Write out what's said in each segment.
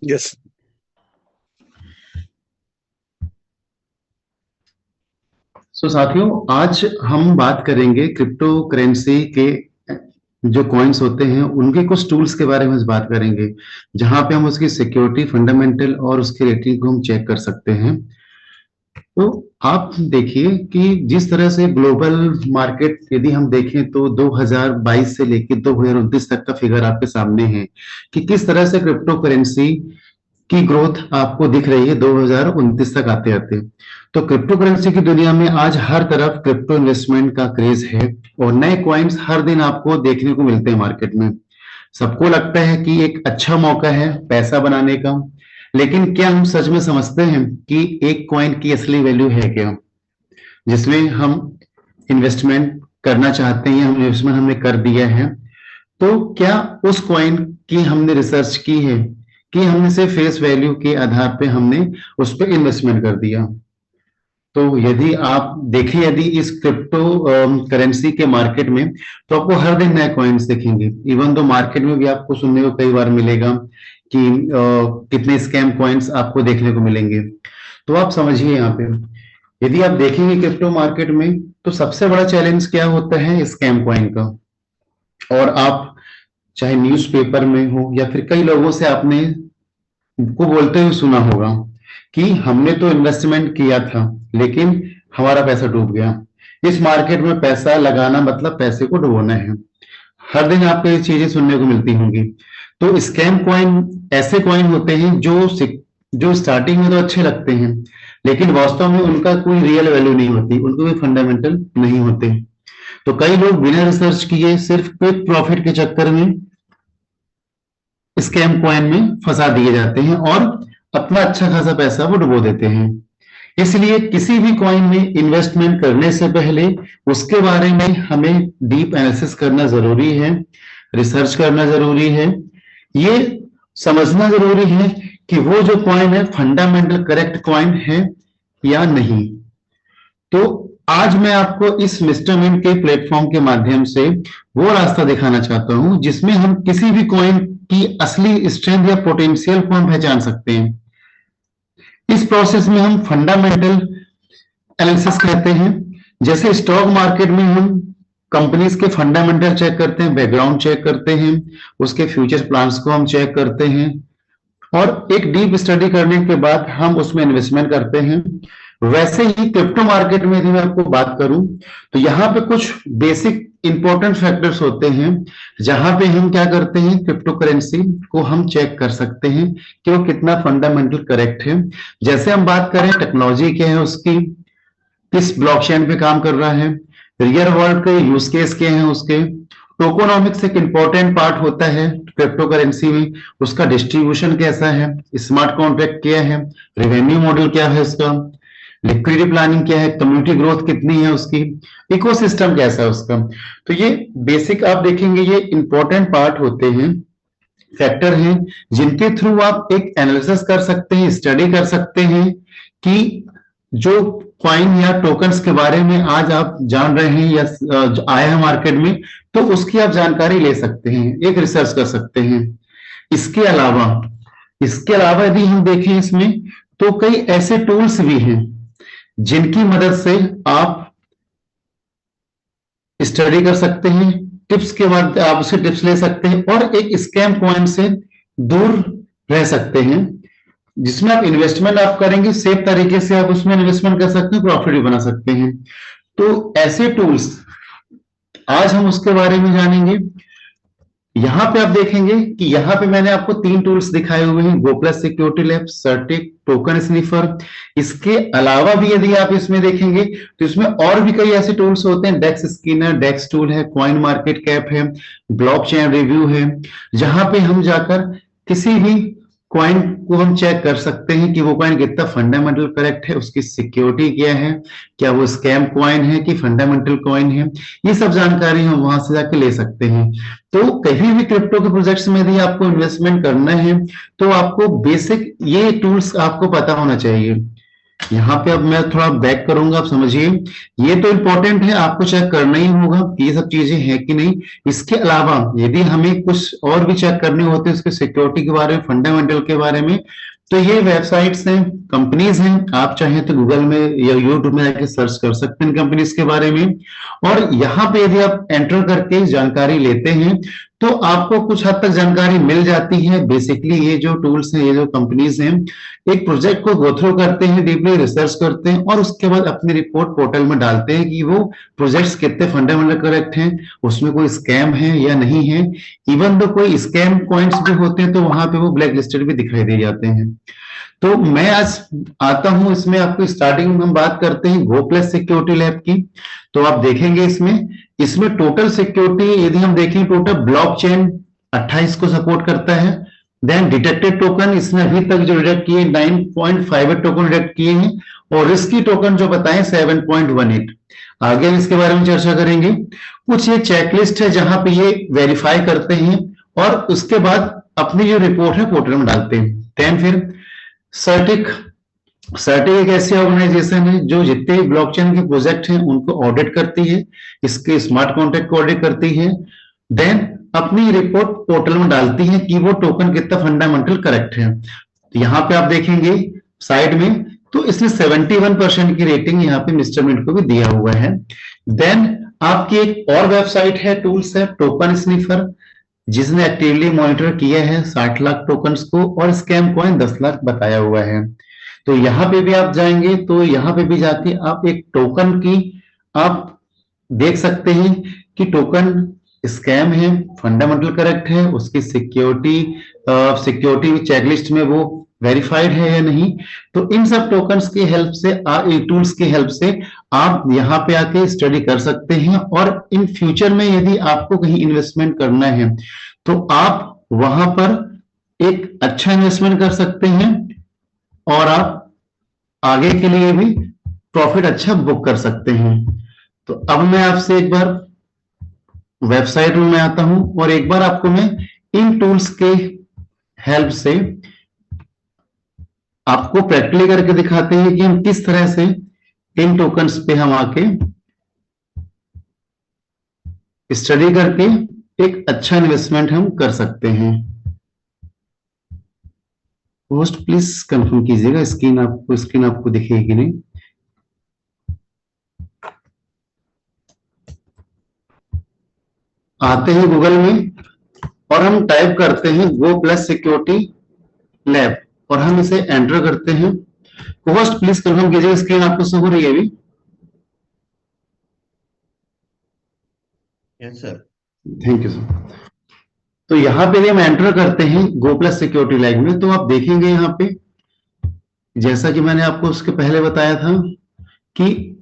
Yes. साथियों, आज हम बात करेंगे क्रिप्टो करेंसी के जो कॉइन्स होते हैं उनके कुछ टूल्स के बारे में बात करेंगे, जहां पे हम उसकी सिक्योरिटी, फंडामेंटल और उसकी रेटिंग को हम चेक कर सकते हैं। तो आप देखिए कि जिस तरह से ग्लोबल मार्केट यदि हम देखें तो 2022 से लेकर 2029 तक का फिगर आपके सामने है कि किस तरह से क्रिप्टो करेंसी की ग्रोथ आपको दिख रही है 2029 तक आते आते। तो क्रिप्टो करेंसी की दुनिया में आज हर तरफ क्रिप्टो इन्वेस्टमेंट का क्रेज है और नए कॉइन्स हर दिन आपको देखने को मिलते हैं मार्केट में। सबको लगता है कि एक अच्छा मौका है पैसा बनाने का, लेकिन क्या हम सच में समझते हैं कि एक कॉइन की असली वैल्यू है क्या, जिसमें हम इन्वेस्टमेंट करना चाहते हैं या हम इन्वेस्टमेंट हमने कर दिया है। तो क्या उस कॉइन की हमने रिसर्च की है कि हमने सिर्फ फेस वैल्यू के आधार पे हमने उस पर इन्वेस्टमेंट कर दिया। तो यदि आप देखें, यदि इस क्रिप्टो करेंसी के मार्केट में, तो आपको हर दिन नए कॉइन्स दिखेंगे। इवन दो मार्केट में भी आपको सुनने को कई बार मिलेगा कि कितने स्कैम कॉइन्स आपको देखने को मिलेंगे। तो आप समझिए यहाँ पे, यदि आप देखेंगे क्रिप्टो मार्केट में, तो सबसे बड़ा चैलेंज क्या होता है स्कैम कॉइन का। और आप चाहे न्यूज़पेपर में हो या फिर कई लोगों से आपने को बोलते हुए सुना होगा कि हमने तो इन्वेस्टमेंट किया था लेकिन हमारा पैसा डूब गया। इस मार्केट में पैसा लगाना मतलब पैसे को डुबोना है। हर दिन आपको ये चीजें सुनने को मिलती होंगी। तो स्कैम कॉइन ऐसे कॉइन होते हैं जो स्टार्टिंग में तो अच्छे लगते हैं, लेकिन वास्तव में उनका कोई रियल वैल्यू नहीं होती, उनको कोई फंडामेंटल नहीं होते। तो कई लोग बिना रिसर्च किए सिर्फ क्विक प्रॉफिट के चक्कर में स्कैम कॉइन में फंसा दिए जाते हैं और अपना अच्छा खासा पैसा वो डुबो देते हैं। इसलिए किसी भी कॉइन में इन्वेस्टमेंट करने से पहले उसके बारे में हमें डीप एनालिसिस करना जरूरी है, रिसर्च करना जरूरी है, ये समझना जरूरी है कि वो जो कॉइन है फंडामेंटल करेक्ट कॉइन है या नहीं। तो आज मैं आपको इस मिस्टर मिन के प्लेटफॉर्म के माध्यम से वो रास्ता दिखाना चाहता हूं जिसमें हम किसी भी कॉइन की असली स्ट्रेंथ या पोटेंशियल को हम पहचान सकते हैं। इस प्रोसेस में हम फंडामेंटल एनालिसिस कहते हैं। जैसे स्टॉक मार्केट में हम कंपनीज के फंडामेंटल चेक करते हैं, बैकग्राउंड चेक करते हैं, उसके फ्यूचर प्लान्स को हम चेक करते हैं और एक डीप स्टडी करने के बाद हम उसमें इन्वेस्टमेंट करते हैं। वैसे ही क्रिप्टो मार्केट में यदि मैं आपको बात करूं तो यहाँ पे कुछ बेसिक इंपॉर्टेंट फैक्टर्स होते हैं जहां पे हम क्या करते हैं, क्रिप्टो करेंसी को हम चेक कर सकते हैं कि वो कितना फंडामेंटल करेक्ट है। जैसे हम बात करें टेक्नोलॉजी क्या है उसकी, किस ब्लॉकचेन पे काम कर रहा है, रियल वर्ल्ड के यूज केस क्या है उसके, टोकोनॉमिक्स एक इंपॉर्टेंट पार्ट होता है क्रिप्टो करेंसी में, उसका डिस्ट्रीब्यूशन कैसा है, स्मार्ट कॉन्ट्रैक्ट क्या है, रेवेन्यू मॉडल क्या है उसका, लिक्विडिटी प्लानिंग क्या है, कम्युनिटी ग्रोथ कितनी है उसकी, इकोसिस्टम कैसा है उसका। तो ये बेसिक आप देखेंगे, ये इंपॉर्टेंट पार्ट होते हैं, फैक्टर हैं जिनके थ्रू आप एक एनालिसिस कर सकते हैं, स्टडी कर सकते हैं कि जो कॉइन या टोकन्स के बारे में आज आप जान रहे हैं या आया है मार्केट में, तो उसकी आप जानकारी ले सकते हैं, एक रिसर्च कर सकते हैं। इसके अलावा इसके अलावा यदि हम देखें इसमें, तो कई ऐसे टूल्स भी हैं जिनकी मदद से आप स्टडी कर सकते हैं, टिप्स के बाद आप उससे टिप्स ले सकते हैं और एक स्कैम कॉइन से दूर रह सकते हैं, जिसमें आप इन्वेस्टमेंट आप करेंगे सेफ तरीके से, आप उसमें इन्वेस्टमेंट कर सकते हैं, प्रॉफिट भी बना सकते हैं। तो ऐसे टूल्स आज हम उसके बारे में जानेंगे। यहां पे आप देखेंगे कि यहां पे मैंने आपको 3 टूल्स दिखाए हुए हैं, गोप्लस सिक्योरिटी लैब, सर्टिक, टोकन स्निफर। इसके अलावा भी यदि आप इसमें देखेंगे तो इसमें और भी कई ऐसे टूल्स होते हैं, डेक्स स्किनर, डेक्स टूल है, कॉइन मार्केट कैप है, ब्लॉकचेन रिव्यू है, जहां पे हम जाकर किसी भी कॉइन को हम चेक कर सकते हैं कि वो कॉइन कितना फंडामेंटल करेक्ट है, उसकी सिक्योरिटी क्या है, क्या वो स्कैम कॉइन है कि फंडामेंटल कॉइन है। ये सब जानकारी हम वहां से जाके ले सकते हैं। तो कहीं भी क्रिप्टो के प्रोजेक्ट्स में यदि आपको इन्वेस्टमेंट करना है तो आपको बेसिक ये टूल्स आपको पता होना चाहिए। यहाँ पे अब मैं थोड़ा बैक करूंगा, आप समझिए। ये तो इंपॉर्टेंट है, आपको चेक करना ही होगा कि ये सब चीजें हैं कि नहीं। इसके अलावा यदि हमें कुछ और भी चेक करने होते हैं उसके सिक्योरिटी के बारे में, फंडामेंटल के बारे में, तो ये वेबसाइट्स हैं, कंपनीज हैं, आप चाहें तो गूगल में या यूट्यूब में जाके सर्च कर सकते हैं कंपनीज के बारे में। और यहाँ पे यदि आप एंटर करके जानकारी लेते हैं तो आपको कुछ हद तक जानकारी मिल जाती है। बेसिकली ये जो टूल्स हैं, ये जो कंपनीज हैं, एक प्रोजेक्ट को गो थ्रू करते हैं, डीपली रिसर्च करते हैं और उसके बाद अपनी रिपोर्ट पोर्टल में डालते हैं कि वो प्रोजेक्ट्स कितने फंडामेंटल करेक्ट हैं, उसमें कोई स्कैम है या नहीं है। इवन तो कोई स्कैम पॉइंट्स भी होते हैं तो वहां पे वो ब्लैक लिस्टेड भी दिखाई दे जाते हैं। तो मैं आज आता हूं इसमें, आपको स्टार्टिंग में हम बात करते हैं गो प्लस सिक्योरिटी लैब की। तो आप देखेंगे इसमें इसमें टोटल सिक्योरिटी यदि हम देखें, टोटल ब्लॉकचेन 28 को सपोर्ट करता है। देन डिटेक्टेड टोकन इसने अभी तक जो डिटेक्ट किए 9.58 टोकन डिटेक्ट किए हैं, और रिस्की टोकन जो बताएं 7.18। आगे हम इसके बारे में चर्चा करेंगे। कुछ ये चेकलिस्ट है जहां पे ये वेरीफाई करते हैं और उसके बाद अपनी जो रिपोर्ट है पोर्टल में डालते हैं। देन फिर सर्टिक सर्टिक एक ऐसी ऑर्गेनाइजेशन है जो जितने ब्लॉकचेन के प्रोजेक्ट हैं उनको ऑडिट करती है, इसके स्मार्ट कॉन्ट्रैक्ट को ऑडिट करती है। देन अपनी रिपोर्ट पोर्टल में डालती है कि वो टोकन कितना फंडामेंटल करेक्ट है। तो यहाँ पे आप देखेंगे साइड में, तो इसने 71% की रेटिंग यहाँ पे मिस्टर मिंट को भी दिया हुआ है। देन आपकी एक और वेबसाइट है, टूल्स है, टोकन स्निफर, जिसने एक्टिवली मॉनिटर किया है 60 लाख टोकन्स को और स्कैम कॉइन 10 लाख बताया हुआ है। तो यहाँ पे भी आप जाएंगे तो यहाँ पे भी जाके आप एक टोकन की आप देख सकते हैं कि टोकन स्कैम है, फंडामेंटल करेक्ट है, उसकी सिक्योरिटी चेकलिस्ट में वो वेरीफाइड है या नहीं। तो इन सब टोकन्स की हेल्प से, टूल्स की हेल्प से आप यहाँ पे आके स्टडी कर सकते हैं। और इन फ्यूचर में यदि आपको कहीं इन्वेस्टमेंट करना है तो आप वहां पर एक अच्छा इन्वेस्टमेंट कर सकते हैं और आप आगे के लिए भी प्रॉफिट अच्छा बुक कर सकते हैं। तो अब मैं आपसे एक बार वेबसाइट में आता हूं और एक बार आपको मैं इन टूल्स के हेल्प से आपको प्रैक्टिकली करके दिखाते हैं कि हम किस तरह से इन टोकन्स पे हम आके स्टडी करके एक अच्छा इन्वेस्टमेंट हम कर सकते हैं। होस्ट प्लीज कंफर्म कीजिएगा स्क्रीन आपको दिखेगी कि नहीं। आते हैं गूगल में और हम टाइप करते हैं गो प्लस सिक्योरिटी लैब और हम इसे एंटर करते हैं। होस्ट प्लीज कंफर्म कीजिएगा स्क्रीन आपको शो हो रही है अभी? Yes sir. Thank you sir. तो यहाँ पे हम एंटर करते हैं गो प्लस सिक्योरिटी लैब में, तो आप देखेंगे यहाँ पे जैसा कि मैंने आपको उसके पहले बताया था कि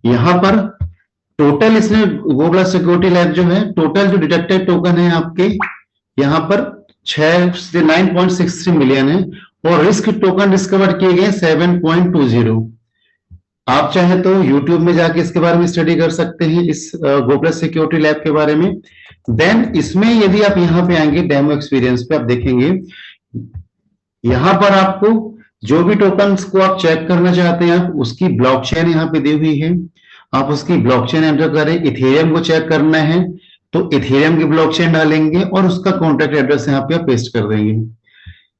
यहाँ पर टोटल इसने गो प्लस सिक्योरिटी लैब जो है, टोटल जो डिटेक्टेड टोकन है आपके यहाँ पर 6 से 9.63 मिलियन है और रिस्क टोकन डिस्कवर किए गए 7.20। आप चाहे तो YouTube में जाके इसके बारे में स्टडी कर सकते हैं, इस गो प्लस सिक्योरिटी लैब के बारे में। देन इसमें यदि आप यहाँ पे आएंगे डेमो एक्सपीरियंस पे, आप देखेंगे यहाँ पर आपको जो भी टोकन्स को आप चेक करना चाहते हैं आप उसकी ब्लॉकचेन यहाँ पे दी हुई है। आप उसकी ब्लॉकचेन एंटर करें। इथेरियम को चेक करना है तो इथेरियम की ब्लॉकचेन डालेंगे और उसका कॉन्टैक्ट एड्रेस यहाँ पे आप पेस्ट कर देंगे।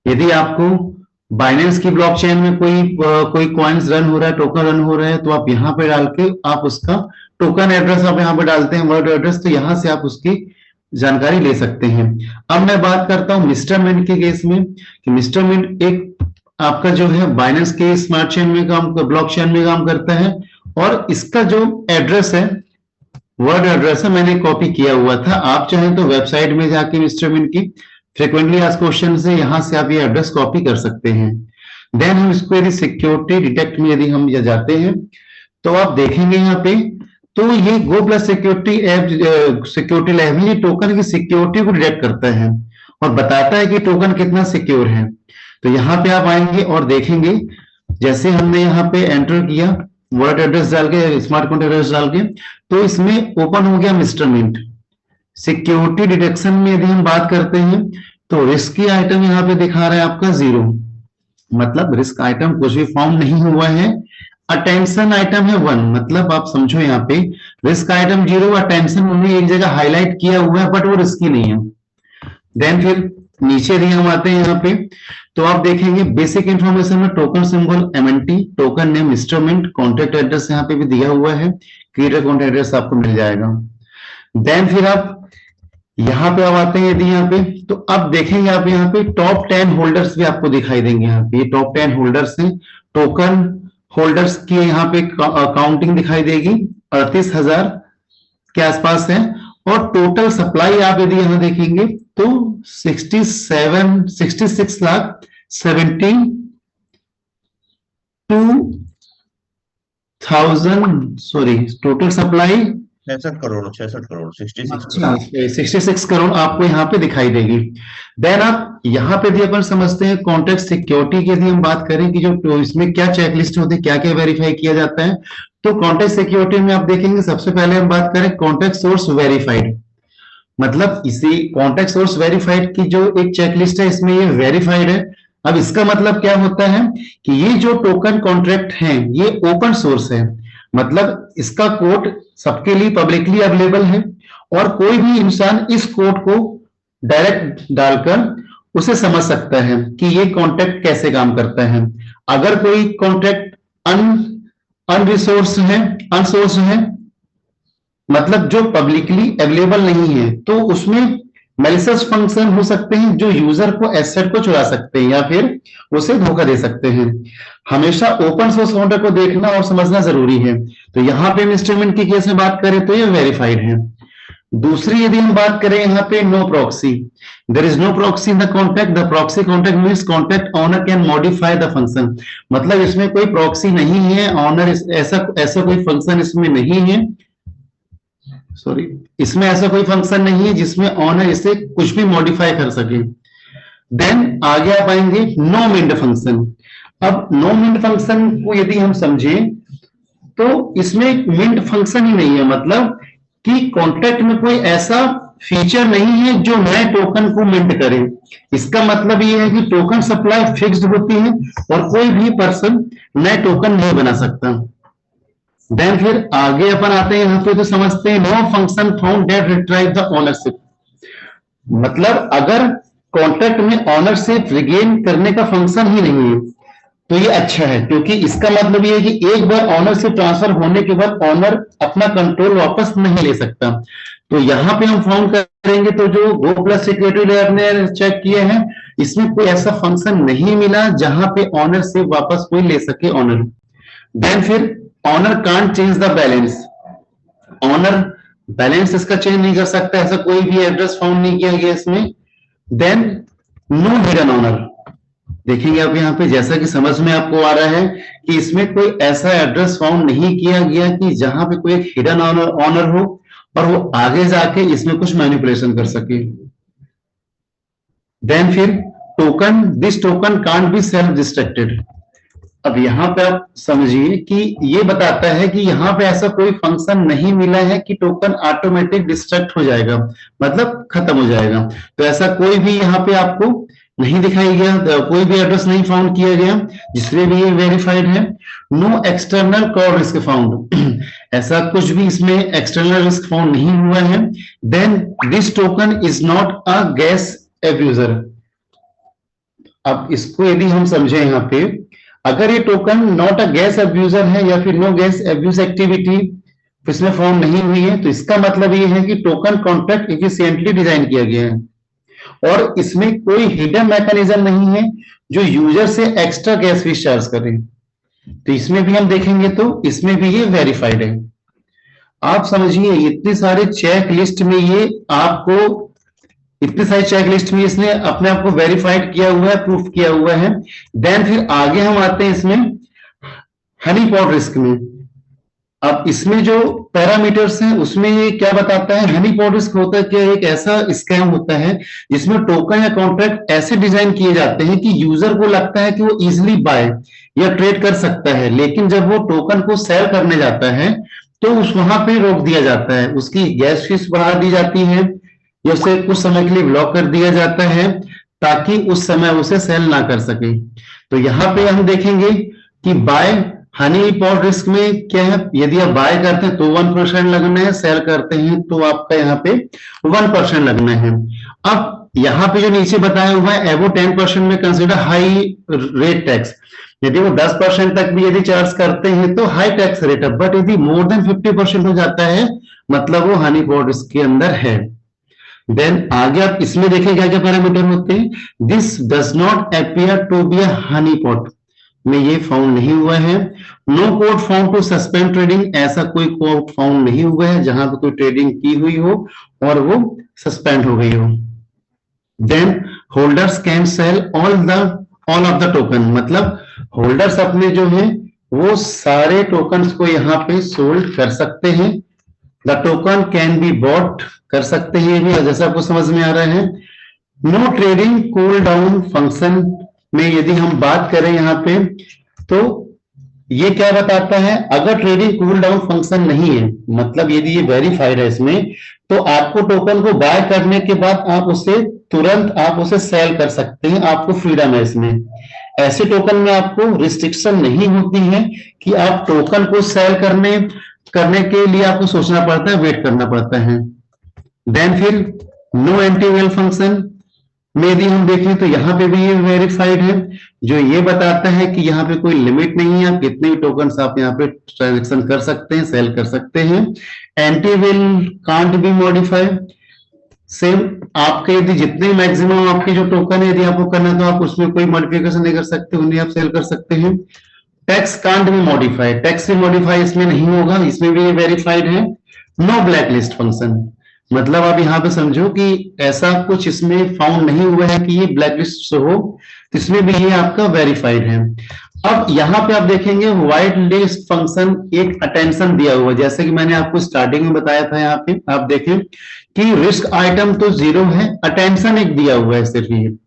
यदि आपको बाइनेंस की ब्लॉकचेन में कोई कॉइन्स रन हो रहा है, टोकन रन हो रहा है, तो आप यहाँ पे डाल के आप उसका टोकन एड्रेस आप यहाँ पे डालते हैं, वर्ड एड्रेस, तो यहाँ से आप उसकी जानकारी ले सकते हैं। अब मैं बात करता हूँ मिस्टर मिंट के केस में कि मिस्टर मिंट एक आपका जो है बाइनेंस के स्मार्ट चेन में ब्लॉकचेन में काम करता है और इसका जो एड्रेस है, वर्ड एड्रेस है, मैंने कॉपी किया हुआ था। आप चाहें तो वेबसाइट में जाके मिस्टर मिंट की फ्रिक्वेंटली आस्क्ड क्वेश्चन से यहां से आप ये एड्रेस कॉपी कर सकते हैं। देन हम इसको यदि सिक्योरिटी डिटेक्ट में यदि हम जाते हैं तो आप देखेंगे यहाँ पे, तो ये गो प्लस सिक्योरिटी लैब है, ये टोकन की सिक्योरिटी को डिटेक्ट करता है और बताता है कि टोकन कितना सिक्योर है। तो यहाँ पे आप आएंगे और देखेंगे जैसे हमने यहाँ पे एंटर किया वर्ड एड्रेस डाल के, स्मार्ट कॉन्टैक्ट एड्रेस डाल के, तो इसमें ओपन हो गया मिस्टर मिंट। सिक्योरिटी डिटेक्शन में यदि हम बात करते हैं तो रिस्की आइटम यहाँ पे दिखा रहा है आपका 0, मतलब रिस्क आइटम कुछ भी फाउंड नहीं हुआ है। अटेंशन आइटम है 1, मतलब आप समझो यहाँ पे रिस्क आइटम 0, अटेंशन उन्हें एक जगह हाईलाइट किया हुआ है बट वो रिस्की नहीं है। देन फिर नीचे भी हम आते हैं यहाँ पे, तो आप देखेंगे बेसिक इंफॉर्मेशन में token symbol MNT, token name instrument, contact address यहाँ पे भी दिया हुआ है, क्रिएटर कॉन्टेक्ट एड्रेस आपको मिल जाएगा। देन फिर आप यहाँ पे अब आते हैं यदि यहाँ पे, तो अब देखेंगे आप यहाँ पे टॉप 10 होल्डर्स भी आपको दिखाई देंगे। यहाँ पे ये टॉप 10 होल्डर्स हैं, टोकन होल्डर्स की यहाँ पे काउंटिंग दिखाई देगी, 38,000 के आसपास है। और टोटल सप्लाई आप यदि यहाँ देखेंगे तो 66 lakh 72,000, sorry total supply 66 crore 66 अच्छा, 66 करोड़ आपको यहाँ पे दिखाई देगी। देन आप यहाँ पे भी अपन समझते हैं कॉन्ट्रैक्ट सिक्योरिटी की यदि हम बात करें कि जो इसमें क्या चेकलिस्ट होती है, क्या क्या वेरीफाई किया जाता है, तो कॉन्ट्रैक्ट सिक्योरिटी में आप देखेंगे सबसे पहले हम बात करें कॉन्ट्रैक्ट सोर्स वेरीफाइड, मतलब इसी कॉन्ट्रैक्ट सोर्स वेरीफाइड की जो एक चेकलिस्ट है इसमें ये वेरीफाइड है। अब इसका मतलब क्या होता है कि ये जो टोकन कॉन्ट्रैक्ट हैं ये ओपन सोर्स है, मतलब इसका कोड सबके लिए पब्लिकली अवेलेबल है और कोई भी इंसान इस कोड को डायरेक्ट डालकर उसे समझ सकता है कि ये कॉन्ट्रैक्ट कैसे काम करता है। अगर कोई कॉन्ट्रैक्ट अनसोर्स है, मतलब जो पब्लिकली अवेलेबल नहीं है, तो उसमें मैलिशियस फंक्शन हो सकते हैं जो यूजर को एसेट को चुरा सकते हैं या फिर उसे धोखा दे सकते हैं। हमेशा ओपन सोर्स कॉन्ट्रैक्ट को देखना और समझना जरूरी है। तो यहाँ पे इंस्ट्रूमेंट की केस में बात करें तो ये वेरीफाइड है। दूसरी यदि हम बात करें यहाँ पे no proxy, there is no proxy in the contract, the proxy contract means contract owner can modify the function, मतलब इसमें कोई प्रॉक्सी नहीं है, ऑनर ऐसा कोई फंक्शन इसमें नहीं है, सॉरी इसमें ऐसा कोई फंक्शन नहीं है जिसमें ऑनर इसे कुछ भी मॉडिफाई कर सके। देन आगे आप आएंगे नो मिंट फंक्शन। अब नो मिंट फंक्शन को यदि हम समझें तो इसमें मिंट फंक्शन ही नहीं है, मतलब कि कॉन्ट्रैक्ट में कोई ऐसा फीचर नहीं है जो नए टोकन को मिंट करे। इसका मतलब ये है कि टोकन सप्लाई फिक्स्ड होती है और कोई भी पर्सन नए टोकन नहीं बना सकता। देन फिर आगे अपन आते हैं यहाँ पे, तो समझते हैं no function found that retrieve the ownership, मतलब अगर कॉन्ट्रैक्ट में ओनरशिप रिगेन करने का फंक्शन ही नहीं है तो ये अच्छा है, क्योंकि इसका मतलब ये है कि एक बार ओनरशिप ट्रांसफर होने के बाद ओनर अपना कंट्रोल वापस नहीं ले सकता। तो यहाँ पे हम फाउंड करेंगे तो जो गो प्लस सिक्योरिटी लेयर ने चेक किए हैं इसमें कोई ऐसा फंक्शन नहीं मिला जहां पे ओनरशिप वापस कोई ले सके ओनर। देन फिर owner can't change the balance, owner balance इसका चेंज नहीं कर सकता, ऐसा कोई भी एड्रेस फाउंड नहीं किया गया इसमें। देन नो हिडन ऑनर, देखेंगे आप यहाँ पे जैसा कि समझ में आपको आ रहा है कि इसमें कोई ऐसा एड्रेस फाउंड नहीं किया गया कि जहां पे कोई एक हिडन ऑनर हो और वो आगे जाके इसमें कुछ मैनिपुलेशन कर सके। देन फिर token, this token can't be self distracted. अब यहाँ पे आप समझिए कि ये बताता है कि यहाँ पे ऐसा कोई फंक्शन नहीं मिला है कि टोकन ऑटोमेटिक डिस्ट्रक्ट हो जाएगा, मतलब खत्म हो जाएगा। तो ऐसा कोई भी यहाँ पे आपको नहीं दिखाई गया, कोई भी एड्रेस नहीं फाउंड किया गया जिसमें भी ये वेरीफाइड है। No external call risk found, ऐसा कुछ भी इसमें एक्सटर्नल रिस्क फाउंड नहीं हुआ है। Then this token is not a gas abuser. अब इसको यदि हम समझे यहाँ पे, अगर ये token not a gas abuser है या फिर नो गैस अब्यूज एक्टिविटी इसमें फाउंड नहीं हुई है, तो इसका मतलब ये है कि टोकन कॉन्ट्रैक्ट एफिशिएंटली डिजाइन किया गया है और इसमें कोई हिडन मैकेनिज्म नहीं है जो यूजर से एक्स्ट्रा गैस फीस चार्ज करे। तो इसमें भी हम देखेंगे तो इसमें भी ये वेरीफाइड है। आप समझिए इतने सारे चेक लिस्ट में ये आपको, इतनी सारी चेक लिस्ट में इसने अपने आप को वेरीफाइड किया हुआ है, प्रूफ किया हुआ है। देन फिर आगे हम आते हैं इसमें हनी पॉट रिस्क में। अब इसमें जो पैरामीटर्स हैं उसमें ये क्या बताता है, हनी पॉट रिस्क होता है क्या, एक ऐसा स्कैम होता है जिसमें टोकन या कॉन्ट्रैक्ट ऐसे डिजाइन किए जाते हैं कि यूजर को लगता है कि वो इजिली बाय या ट्रेड कर सकता है, लेकिन जब वो टोकन को सेल करने जाता है तो उस वहां पे रोक दिया जाता है, उसकी गैस फीस बढ़ा दी जाती है या उसे कुछ समय के लिए ब्लॉक कर दिया जाता है, ताकि उस समय उसे सेल ना कर सके। तो यहाँ पे हम देखेंगे कि बाय हनी पॉट रिस्क में क्या है, यदि आप बाय करते हैं तो 1% लगना है, सेल करते हैं तो आपका यहाँ पे 1% लगना है। अब यहाँ पे जो नीचे बताया हुआ है एबो 10% में कंसिडर हाई रेट टैक्स, यदि वो 10% तक भी यदि चार्ज करते हैं तो हाई टैक्स रेट है, बट यदि मोर देन 50% हो जाता है मतलब वो हनी पॉट रिस्क के अंदर है। देन आगे आप इसमें देखें क्या क्या पैरामीटर होते हैं, this does not appear to be a honey pot में ये फाउंड नहीं हुआ है। No code found to suspend trading, ऐसा कोई कोड फाउंड नहीं हुआ है जहां पे कोई ट्रेडिंग की हुई हो और वो सस्पेंड हो गई हो। Then holders can sell all of the token, मतलब होल्डर्स अपने जो है वो सारे टोकन्स को यहाँ पे सोल्ड कर सकते हैं। The token can be bought कर सकते हैं, ये भी जैसा आपको समझ में आ रहा है। No trading cool down function में यदि हम बात करें यहाँ पे तो ये क्या बताता है, अगर ट्रेडिंग कूल डाउन फंक्शन नहीं है, मतलब यदि ये वेरीफाइड है इसमें, तो आपको टोकन को बाय करने के बाद आप उसे तुरंत आप उसे सेल कर सकते हैं, आपको फ्रीडम है इसमें। ऐसे टोकन में आपको रिस्ट्रिक्शन नहीं होती है कि आप टोकन को सेल करने के लिए आपको सोचना पड़ता है, वेट करना पड़ता है। देन फिर नो एंटी वेल फंक्शन में यदि हम देखें तो यहाँ पे भी ये वेरीफाइड है, जो ये बताता है कि यहाँ पे कोई लिमिट नहीं है, आप कितने भी टोकन्स आप यहाँ पे ट्रांजेक्शन कर सकते हैं, सेल कर सकते हैं। Anti well can't be modify, same आपके यदि जितने मैक्सिमम आपके जो टोकन है यदि आपको करना है तो आप उसमें कोई मॉडिफिकेशन नहीं कर सकते, उन्हें आप सेल कर सकते हैं। Tax can't be modify, tax भी मॉडिफाई इसमें नहीं होगा, इसमें भी ये वेरीफाइड है। नो ब्लैक लिस्ट फंक्शन, मतलब आप यहाँ पे समझो कि ऐसा कुछ इसमें फाउंड नहीं हुआ है कि ये ब्लैक लिस्ट हो, इसमें भी ये आपका वेरीफाइड है। अब यहाँ पे आप देखेंगे व्हाइट लिस्ट फंक्शन एक अटेंशन दिया हुआ है, जैसे कि मैंने आपको स्टार्टिंग में बताया था, यहाँ पे आप देखें कि रिस्क आइटम तो 0 है, अटेंशन एक दिया हुआ है, सिर्फ ये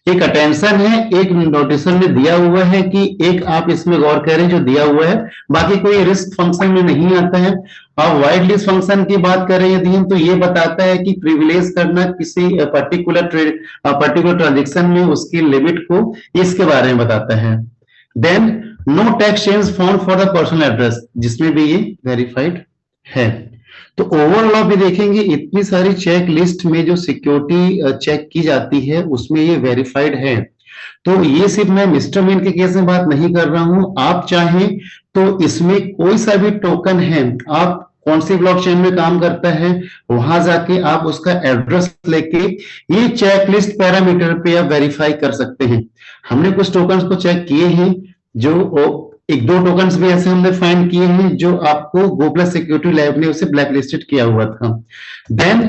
एक अटेंशन है, एक नोटिशन में दिया हुआ है कि एक आप इसमें गौर करें जो दिया हुआ है, बाकी कोई रिस्क फंक्शन में नहीं आता है। अब वाइड लिस्ट फंक्शन की बात करें यदि हम तो ये बताता है कि प्रिविलेज करना किसी पर्टिकुलर ट्रांजेक्शन में उसकी लिमिट को, इसके बारे में बताता है। Then no tax change found for the personal address, जिसमें भी ये वेरीफाइड है। तो ओवरऑल आप भी देखेंगे इतनी सारी चेक लिस्ट में जो सिक्योरिटी चेक की जाती है उसमें ये वेरीफाइड है। तो ये सिर्फ मैं मिस्टर मीन के केस में बात नहीं कर रहा हूं, आप चाहें तो इसमें कोई सा भी टोकन है, आप कौन सी ब्लॉकचेन में काम करता है वहां जाके आप उसका एड्रेस लेके ये चेकलिस्ट पैरामीटर पे आप वेरीफाई कर सकते हैं। हमने कुछ टोकन्स को चेक किए हैं, जो एक दो टोकन्स भी ऐसे हमने फाइंड किए हैं जो आपको गोप्लस सिक्योरिटी लैब ने उसे ब्लैक लिस्टेड किया हुआ था। देन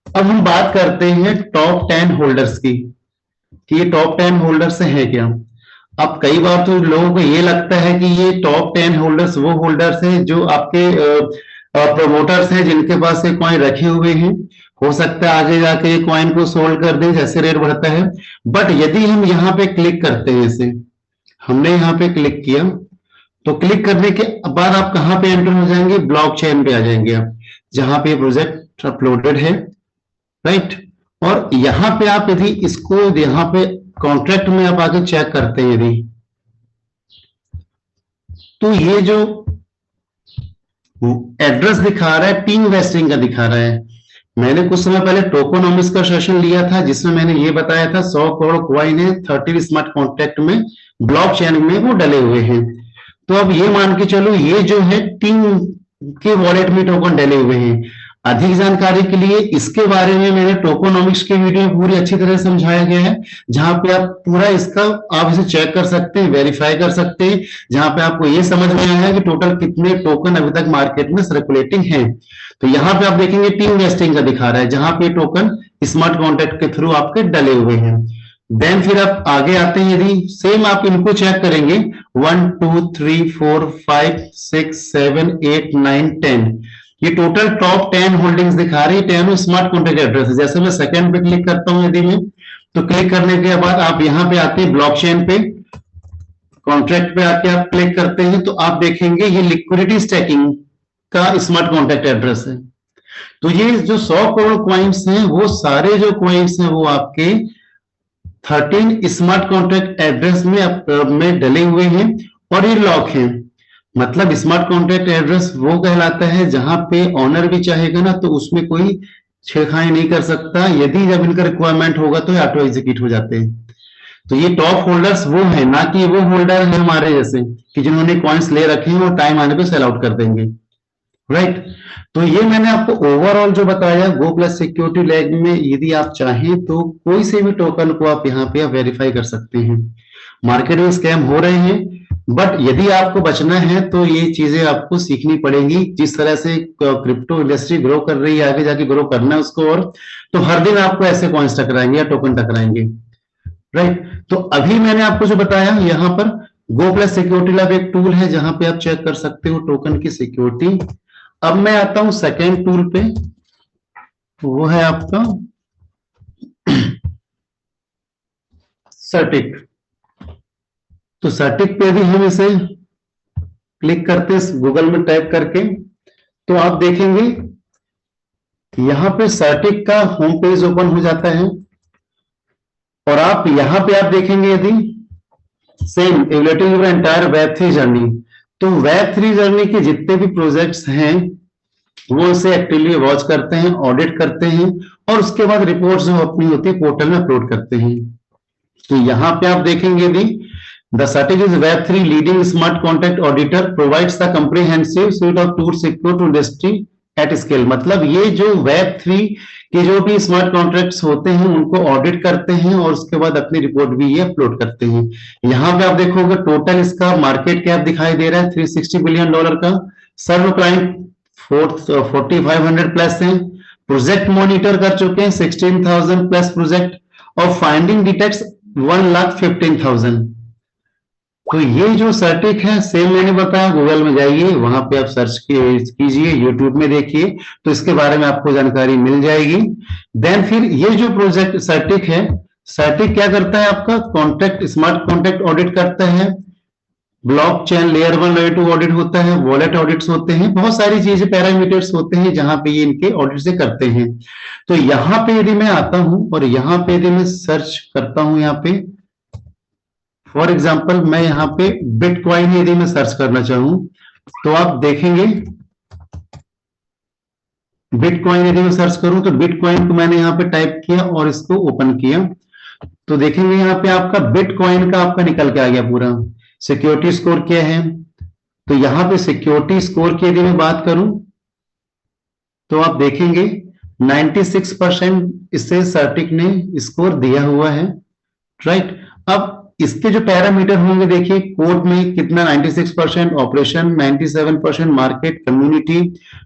अब हम बात करते हैं टॉप 10 होल्डर्स की, कि ये टॉप 10 होल्डर्स है क्या। अब कई बार तो लोगों को ये लगता है कि ये टॉप 10 होल्डर्स वो होल्डर्स हैं जो आपके प्रोमोटर्स हैं जिनके पास ये कॉइन रखे हुए हैं, हो सकता है आगे जाके ये कॉइन को सोल्ड कर दें जैसे रेट बढ़ता है। बट यदि हम यहाँ पे क्लिक करते हैं, इसे हमने यहाँ पे क्लिक किया, तो क्लिक करने के बाद आप कहाँ पे एंटर हो जाएंगे, ब्लॉकचेन पे आ जाएंगे आप, जहां पे प्रोजेक्ट अपलोडेड है, राइट। और यहाँ पे आप यदि इसको यहाँ पे कॉन्ट्रैक्ट में आप आगे चेक करते हैं यदि, तो ये जो एड्रेस दिखा रहा है टीम वेस्टिंग का दिखा रहा है। मैंने कुछ समय पहले टोकोनॉमिक्स का सेशन लिया था जिसमें मैंने ये बताया था 100 करोड़ कॉइन है 30 स्मार्ट कॉन्ट्रैक्ट में ब्लॉकचेन में वो डले हुए हैं। तो अब ये मान के चलो ये जो है टीम के वॉलेट में टोकन डले हुए हैं। अधिक जानकारी के लिए इसके बारे में मैंने टोकोनॉमिक्स के वीडियो पूरी अच्छी तरह समझाया गया है, जहां पे आप पूरा इसका आप इसे चेक कर सकते हैं, वेरीफाई कर सकते हैं, जहां पे आपको ये समझ में आया है कि टोटल कितने टोकन अभी तक मार्केट में सर्कुलेटिंग है। तो यहाँ पे आप देखेंगे टीम वेस्टिंग का दिखा रहा है, जहां पे टोकन स्मार्ट कॉन्ट्रैक्ट के थ्रू आपके डले हुए हैं। देन फिर आप आगे आते हैं, यदि सेम आप इनको चेक करेंगे 1 2 3 4 5 6 7 8 9 10, ये टोटल टॉप 10 होल्डिंग्स दिखा रही है, 10 स्मार्ट कॉन्ट्रैक्ट एड्रेस है। जैसे मैं सेकंड पे क्लिक करता हूं यदि मैं, तो क्लिक करने के बाद आप यहाँ पे आते हैं ब्लॉकचेन पे, कॉन्ट्रैक्ट पे आके आप क्लिक करते हैं तो आप देखेंगे ये लिक्विडिटी स्टैकिंग का स्मार्ट कॉन्ट्रैक्ट एड्रेस है। तो ये जो 100 करोड़ क्वाइंस हैं वो सारे जो क्वाइंस हैं वो आपके 13 स्मार्ट कॉन्ट्रैक्ट एड्रेस में डले हुए हैं और ये लॉक है। मतलब स्मार्ट कॉन्ट्रैक्ट एड्रेस वो कहलाता है जहां पे ऑनर भी चाहेगा ना तो उसमें कोई छेड़खानी नहीं कर सकता, यदि जब इनका रिक्वायरमेंट होगा तो ऑटो एग्जीक्यूट हो जाते हैं। तो ये टॉप होल्डर्स वो है, ना कि वो होल्डर है हमारे जैसे कि जिन्होंने कॉइन्स ले रखे हैं और टाइम आने पे सेल आउट कर देंगे, राइट। तो ये मैंने आपको ओवरऑल जो बताया गो प्लस सिक्योरिटी लैब में, यदि आप चाहें तो कोई से भी टोकन को आप यहाँ पे वेरीफाई कर सकते हैं। मार्केट में स्कैम हो रहे हैं, बट यदि आपको बचना है तो ये चीजें आपको सीखनी पड़ेंगी। जिस तरह से क्रिप्टो इंडस्ट्री ग्रो कर रही है, आगे जाके ग्रो करना है उसको, और तो हर दिन आपको ऐसे कॉइन्स टकराएंगे या टोकन टकराएंगे, राइट। तो अभी मैंने आपको जो बताया यहाँ पर गो प्लस सिक्योरिटी लैब एक टूल है जहां पे आप चेक कर सकते हो टोकन की सिक्योरिटी। अब मैं आता हूं सेकेंड टूल पे, वो है आपका सर्टिक। तो सर्टिक पे भी हम इसे क्लिक करते हैं गूगल में टाइप करके, तो आप देखेंगे यहां पे सर्टिक का होम पेज ओपन हो जाता है और आप यहां पे आप देखेंगे यदि सेम एवलेटिंग एंटायर वेब3 जर्नी, तो वेब3 जर्नी के जितने भी प्रोजेक्ट्स हैं वो इसे एक्टिवली वॉच करते हैं, ऑडिट करते हैं और उसके बाद रिपोर्ट जो अपनी होती है पोर्टल में अपलोड करते हैं। तो यहां पे आप देखेंगे यदि the CertiK is Web3 leading smart contract auditor provides the comprehensive suite of tools secure to industry at scale. मतलब ये जो वेब3 के जो भी स्मार्ट कॉन्ट्रैक्ट्स होते हैं उनको ऑडिट करते हैं और उसके बाद अपनी रिपोर्ट भी ये अपलोड करते हैं। यहां पे आप देखोगे टोटल इसका मार्केट कैप दिखाई दे रहा है $360 बिलियन का। सर्व क्लाइंट 4500 प्लस है। प्रोजेक्ट मॉनिटर कर चुके हैं 16,000 प्लस प्रोजेक्ट और फाइंडिंग डिटेक्ट्स 1,15,000। तो ये जो सर्टिक है सेम मैंने बताया, गूगल में जाइए, वहां पे आप सर्च कीजिए, यूट्यूब में देखिए, तो इसके बारे में आपको जानकारी मिल जाएगी। देन फिर ये जो प्रोजेक्ट सर्टिक है, सर्टिक क्या करता है आपका कॉन्ट्रैक्ट स्मार्ट कॉन्ट्रैक्ट ऑडिट करता है, ब्लॉकचेन लेयर 1 लेयर 2 ऑडिट होता है, वॉलेट ऑडिट्स होते हैं, बहुत सारी चीजें पैरामीटर्स होते हैं जहां पे ये इनके ऑडिट से करते हैं। तो यहां पे यदि मैं आता हूं और यहां पे यदि मैं सर्च करता हूं, यहाँ पे फॉर एग्जांपल मैं यहाँ पे बिटकॉइन यदि मैं सर्च करना चाहूं तो आप देखेंगे बिटकॉइन यदि मैं सर्च करूं तो बिटकॉइन को मैंने यहाँ पे टाइप किया और इसको ओपन किया तो देखेंगे यहाँ पे आपका बिटकॉइन का आपका निकल के आ गया पूरा। सिक्योरिटी स्कोर क्या है, तो यहां पे सिक्योरिटी स्कोर की यदि मैं बात करूं तो आप देखेंगे 96% इससे सर्टिक ने स्कोर दिया हुआ है, राइट। अब इसके जो पैरामीटर होंगे देखिए कोड में कितना 96%, ऑपरेशन 97%, मार्केट, कम्युनिटी,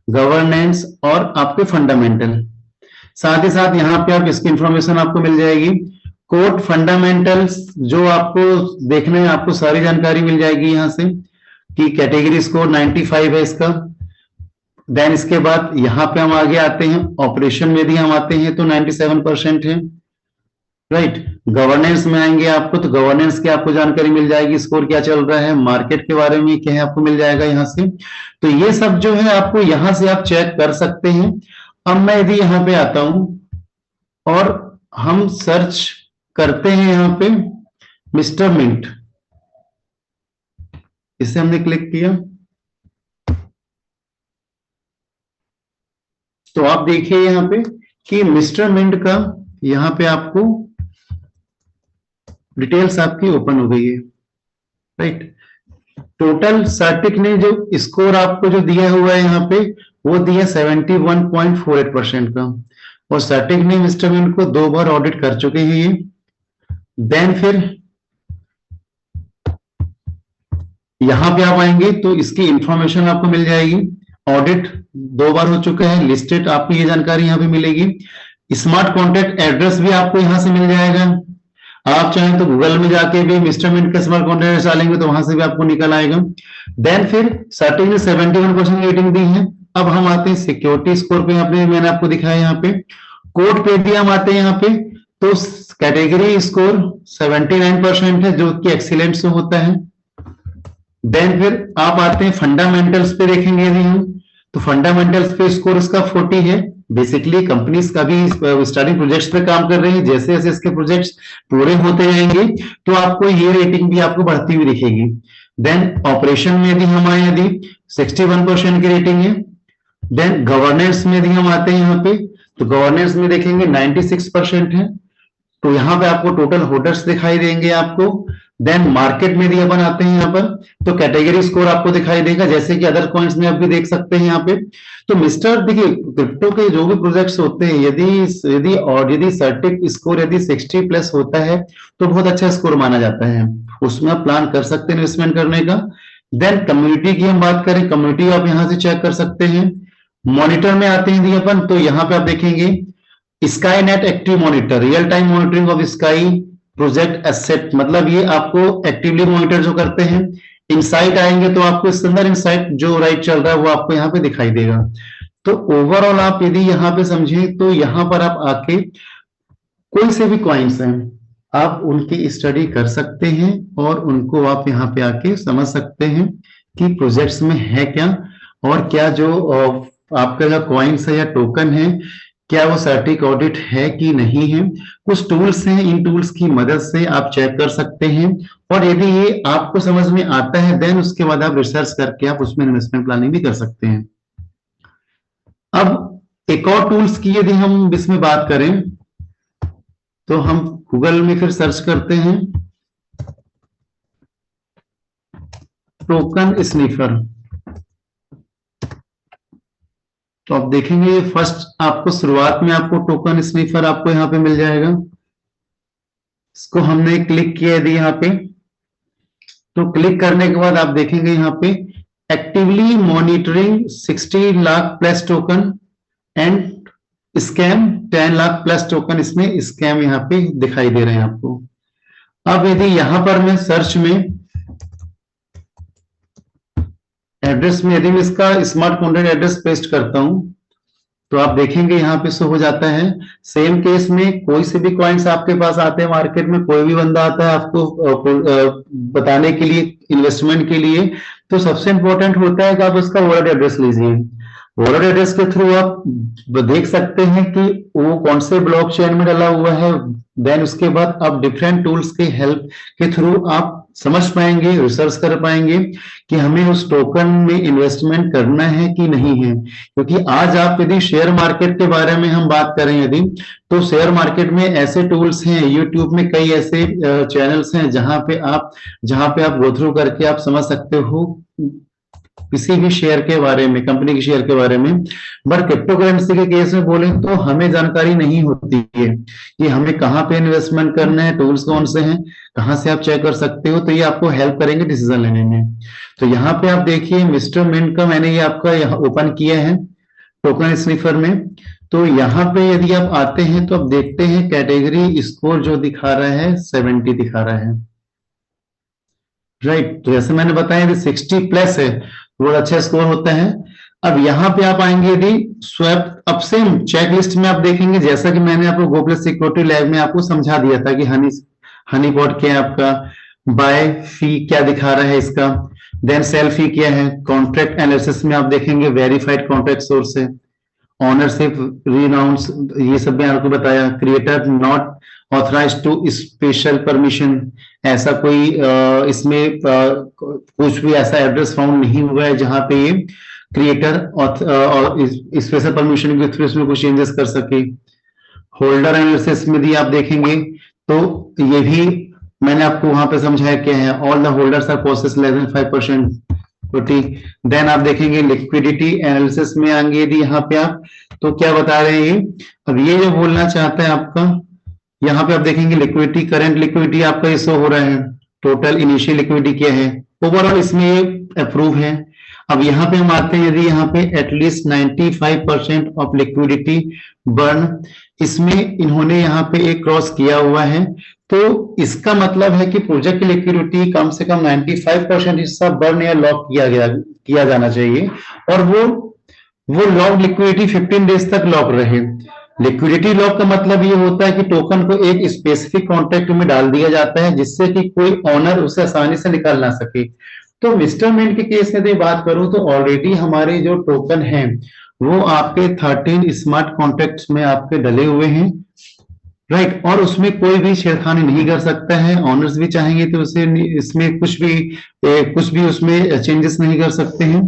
गवर्नेंस और आपके फंडामेंटल। साथ ही साथ यहाँ पे आप इसकी इंफॉर्मेशन आपको मिल जाएगी। कोड फंडामेंटल्स जो आपको देखने में आपको सारी जानकारी मिल जाएगी यहाँ से कि कैटेगरी स्कोर 95 है इसका। देन इसके बाद यहाँ पे हम आगे आते हैं, ऑपरेशन में भी हम आते हैं तो 97% है, राइट। गवर्नेंस में आएंगे आपको तो गवर्नेंस की आपको जानकारी मिल जाएगी, स्कोर क्या चल रहा है, मार्केट के बारे में क्या है आपको मिल जाएगा यहाँ से। तो ये सब जो है आपको यहाँ से आप चेक कर सकते हैं। अब मैं यदि यहाँ पे आता हूं और हम सर्च करते हैं यहाँ पे मिस्टर मिंट, इसे हमने क्लिक किया तो आप देखिए यहाँ पे कि मिस्टर मिंट का यहाँ पे आपको डिटेल्स आपकी ओपन हो गई है, राइट। टोटल सर्टिक ने जो स्कोर आपको जो दिया हुआ है यहाँ पे वो दिया 71.48% का और सर्टिक ने मिस्टर मिंट को 2 बार ऑडिट कर चुके हैं ये। देन फिर यहां पे आप आएंगे तो इसकी इंफॉर्मेशन आपको मिल जाएगी। ऑडिट 2 बार हो चुका है, लिस्टेड आपको ये जानकारी यहाँ पे मिलेगी। स्मार्ट कॉन्ट्रैक्ट एड्रेस भी आपको यहां से मिल जाएगा। आप चाहें तो गूगल में जाके भी मिस्टर मिंट का स्मार्ट कॉन्ट्रैक्ट डालेंगे तो वहां से भी आपको निकल आएगा। देन फिर सर्टिक ने 71% रेटिंग दी है। अब हम आते हैं सिक्योरिटी स्कोर पे, यहाँ पे मैंने आपको दिखाया यहाँ पे कोड पे भी हम आते हैं यहाँ पे तो कैटेगरी स्कोर 79% है जो कि एक्सीलेंट से होता है। देन फिर आप आते हैं फंडामेंटल्स पे, देखेंगे यदि हम तो फंडामेंटल्स पे स्कोर इसका 40 है बेसिकली कंपनीज का भी स्टार्टिंग प्रोजेक्ट्स पे काम कर रहे हैं, जैसे जैसे इसके प्रोजेक्ट्स पूरे होते जाएंगे तो आपको ये रेटिंग भी आपको बढ़ती हुई दिखेगी। देन ऑपरेशन में यदि हम आए, यदि 61% की रेटिंग है। देन गवर्नेंस में यदि हम आते हैं यहाँ पे, तो गवर्नेंस में देखेंगे 96% है। तो यहाँ पे आपको टोटल होल्डर्स दिखाई देंगे आपको। देन मार्केट में यदि अपन आते हैं यहाँ पर, तो कैटेगरी स्कोर आपको दिखाई देगा, जैसे कि अदर कॉइन्स में आप भी देख सकते हैं यहाँ पे। तो मिस्टर देखिए, क्रिप्टो के जो भी प्रोजेक्ट्स होते हैं, यदि यदि और यदि सर्टिक स्कोर यदि 60 प्लस होता है तो बहुत अच्छा स्कोर माना जाता है, उसमें आप प्लान कर सकते हैं इन्वेस्टमेंट करने का। देन कम्युनिटी की हम बात करें, कम्युनिटी आप यहाँ से चेक कर सकते हैं। मॉनिटर में आते हैं यदि अपन, तो यहाँ पे आप देखेंगे sky net active monitor, real time monitoring of sky project asset, मतलब ये आपको एक्टिवली मॉनिटर जो करते हैं। इनसाइट आएंगे तो आपको इसके अंदर इनसाइट जो राइट चल रहा है वो आपको यहाँ पे दिखाई देगा। तो ओवरऑल आप यदि यहाँ पे समझें तो यहाँ पर आप आके कोई से भी कॉइन्स हैं आप उनकी स्टडी कर सकते हैं और उनको आप यहाँ पे आके समझ सकते हैं कि प्रोजेक्ट्स में है क्या, और क्या जो आपका जो कॉइन्स है या टोकन है क्या वो सर्टिक ऑडिट है कि नहीं है। कुछ टूल्स हैं, इन टूल्स की मदद से आप चेक कर सकते हैं, और यदि ये आपको समझ में आता है देन उसके बाद आप रिसर्च करके आप उसमें इन्वेस्टमेंट प्लानिंग भी कर सकते हैं। अब एक और टूल्स की यदि हम इसमें बात करें तो हम गूगल में फिर सर्च करते हैं टोकन स्निफर। तो आप देखेंगे फर्स्ट आपको शुरुआत में आपको टोकन स्निफर आपको यहाँ पे मिल जाएगा। इसको हमने क्लिक किया यदि यहाँ पे, तो क्लिक करने के बाद आप देखेंगे यहाँ पे actively monitoring 60 lakh plus token and scam 10 lakh plus token, इसमें स्कैम यहाँ पे दिखाई दे रहे हैं आपको। अब यदि यहाँ पर मैं सर्च में एड्रेस में यदि मैं इसका स्मार्ट कॉन्ट्रैक्ट एड्रेस पेस्ट करता हूं तो आप देखेंगे यहाँ पे शो हो जाता है। सेम केस में कोई से भी कॉइन्स आपके पास आते हैं मार्केट में, कोई भी बंदा आता है आपको बताने के लिए, इन्वेस्टमेंट के लिए, तो सबसे इंपॉर्टेंट होता है कि आप उसका वॉलेट एड्रेस लीजिए। वॉलेट एड्रेस के थ्रू आप देख सकते हैं कि वो कौन से ब्लॉकचेन में डला हुआ है। देन उसके बाद आप डिफरेंट टूल्स के हेल्प के थ्रू आप समझ पाएंगे, रिसर्च कर पाएंगे कि हमें उस टोकन में इन्वेस्टमेंट करना है कि नहीं है। क्योंकि आज आप यदि शेयर मार्केट के बारे में हम बात करें यदि, तो शेयर मार्केट में ऐसे टूल्स हैं, यूट्यूब में कई ऐसे चैनल्स हैं जहां पे आप गो थ्रू करके आप समझ सकते हो किसी भी शेयर के बारे में, कंपनी के शेयर के बारे में। बट क्रिप्टो करेंसी के केस में बोले तो हमें जानकारी नहीं होती है कि हमें कहाँ पे इन्वेस्टमेंट करना है, टूल्स कौन से हैं, कहाँ से आप चेक कर सकते हो, तो ये आपको हेल्प करेंगे डिसीजन लेने में। तो यहाँ पे आप देखिए मिस्टर मिंट का मैंने ये आपका यहाँ ओपन किया है टोकन स्निफर में। तो यहाँ पे यदि आप आते हैं तो आप देखते हैं कैटेगरी स्कोर जो दिखा रहा है 70 दिखा रहा है, राइट। तो जैसे मैंने बताया 60 प्लस है, बहुत अच्छा स्कोर होता है। अब यहाँ पे आप आएंगे यदि स्वैप, अब सेम चेक लिस्ट में आप देखेंगे, जैसा कि मैंने आपको गो प्लस सिक्योरिटी लैब में आपको समझा दिया था कि हनी पॉट क्या है आपका, बाय फी क्या दिखा रहा है इसका, देन सेल फी क्या है। कॉन्ट्रैक्ट एनालिसिस में आप देखेंगे वेरीफाइड कॉन्ट्रैक्ट सोर्स है, ऑनरशिप रिनाउंस, ये सब मैंने आपको बताया। Creator not authorize to special permission, ऐसा कोई इसमें कुछ भी ऐसा एड्रेस फाउंड नहीं हुआ है जहां पे ये क्रिएटर और स्पेशल परमिशन के थ्रू इसमें कुछ चेंजेस कर सके। होल्डर एनालिसिस में भी आप देखेंगे तो ये भी मैंने आपको वहां पे समझाया क्या है, all the holders are possess less than 5%। तो ठीक, देन आप देखेंगे लिक्विडिटी एनालिसिस में आएंगे यदि यहाँ पे आप, तो क्या बता रहे हैं ये, अब ये जो बोलना चाहता है आपका, यहाँ पे आप देखेंगे लिक्विडिटी, करंट लिक्विडिटी आपका ये शो हो रहा है, टोटल इनिशियल लिक्विडिटी क्या है, ओवरऑल इसमें ये अप्रूव है। अब यहाँ पे हम आते हैं यदि यहाँ पे एटलीस्ट 95% ऑफ लिक्विडिटी बर्न, इसमें इन्होंने यहाँ पे एक क्रॉस किया हुआ है, तो इसका मतलब है कि प्रोजेक्ट की लिक्विडिटी कम से कम 95% हिस्सा बर्न या लॉक किया जाना चाहिए, और वो लॉक लिक्विडिटी 15 डेज तक लॉक रहे। लिक्विडिटी लॉक का मतलब ये होता है कि टोकन को एक स्पेसिफिक कॉन्ट्रैक्ट में डाल दिया जाता है जिससे कि कोई ऑनर उसे आसानी से निकाल ना सके। तो मिस्टर मिंट के केस में बात करूं तो ऑलरेडी हमारे जो टोकन हैं वो आपके 13 स्मार्ट कॉन्ट्रैक्ट्स में आपके डले हुए हैं, राइट। और उसमें कोई भी छेड़खानी नहीं कर सकता है, ऑनर्स भी चाहेंगे तो उसे इसमें कुछ भी उसमें चेंजेस नहीं कर सकते हैं।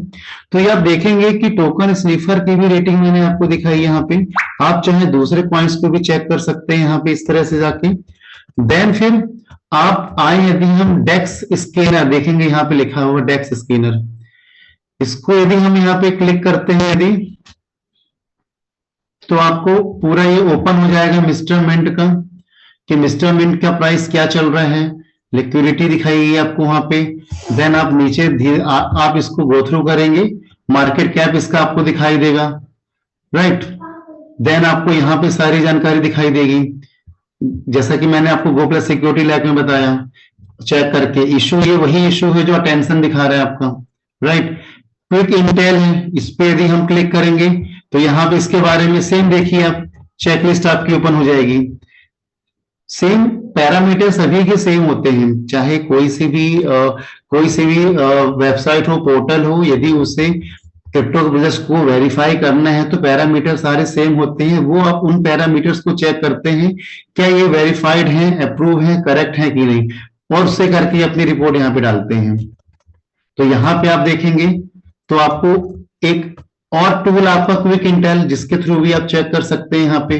तो ये आप देखेंगे कि टोकन स्नीफर की भी रेटिंग मैंने आपको दिखाई यहाँ पे। आप चाहे दूसरे पॉइंट्स को भी चेक कर सकते हैं यहाँ पे इस तरह से जाके। देन फिर आप आए, यदि हम डेक्स स्कैनर देखेंगे, यहाँ पे लिखा हुआ डेक्स स्कैनर, इसको यदि हम यहाँ पे क्लिक करते हैं यदि, तो आपको पूरा ये ओपन हो जाएगा मिस्टर मिंट का, कि मिस्टर मिंट का प्राइस क्या चल रहा है, लिक्विडिटी दिखाएगी आपको वहां पे। देन आप नीचे धीरे आप इसको गो थ्रू करेंगे, मार्केट कैप इसका आपको दिखाई देगा, राइट। देन आपको यहाँ पे सारी जानकारी दिखाई देगी, जैसा कि मैंने आपको गो प्लस सिक्योरिटी लैब में बताया, चेक करके इशू, ये वही इशू है जो अटेंशन दिखा रहा है आपका, राइट। क्विक इंटेल है, इस पे यदि हम क्लिक करेंगे तो यहाँ पे इसके बारे में सेम देखिए आप, चेकलिस्ट आपकी ओपन हो जाएगी। सेम पैरामीटर सभी के सेम होते हैं, चाहे कोई सी भी वेबसाइट हो, पोर्टल हो, यदि उसे क्रिप्टो बिजनेस को वेरीफाई करना है तो पैरामीटर सारे सेम होते हैं। वो आप उन पैरामीटर्स को चेक करते हैं, क्या ये वेरीफाइड है, अप्रूव है, करेक्ट है कि नहीं, और उससे करके अपनी रिपोर्ट यहाँ पे डालते हैं। तो यहाँ पे आप देखेंगे तो आपको एक और टूल आपका क्विक इंटेल, जिसके थ्रू भी आप चेक कर सकते हैं यहाँ पे।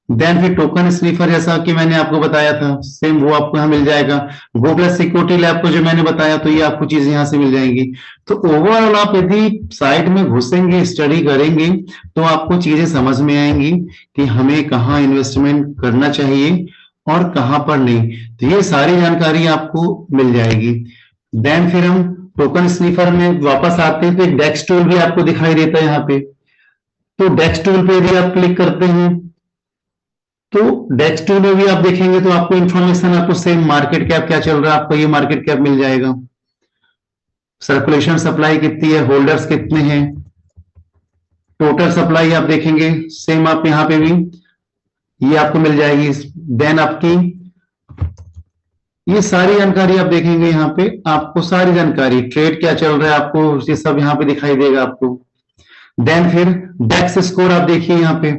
देन फिर टोकन स्नीफर, जैसा कि मैंने आपको बताया था, सेम वो आपको यहाँ मिल जाएगा। गो प्लस सिक्योरिटी लैब को जो मैंने बताया, तो ये आपको चीजें यहाँ से मिल जाएंगी। तो ओवरऑल आप यदि साइट में घुसेंगे, स्टडी करेंगे, तो आपको चीजें समझ में आएंगी कि हमें कहाँ इन्वेस्टमेंट करना चाहिए और कहाँ पर नहीं। तो ये सारी जानकारी आपको मिल जाएगी। देन फिर हम टोकन स्नीफर में वापस आते हैं, तो एक डेक्स टूल भी आपको दिखाई देता है यहाँ पे। तो डेक्स टूल पे यदि आप क्लिक करते हैं, तो डेक्स टूल में भी आप देखेंगे तो आपको इन्फॉर्मेशन, आपको सेम मार्केट कैप क्या चल रहा है, आपको ये मार्केट कैप मिल जाएगा। सर्कुलेशन सप्लाई कितनी है, होल्डर्स कितने हैं, टोटल सप्लाई आप देखेंगे, सेम आप यहाँ पे भी ये आपको मिल जाएगी। देन आपकी ये सारी जानकारी आप देखेंगे यहाँ पे, आपको सारी जानकारी, ट्रेड क्या चल रहा है, आपको ये सब यहाँ पे दिखाई देगा आपको। देन फिर डेक्स स्कोर आप देखिए यहाँ पे,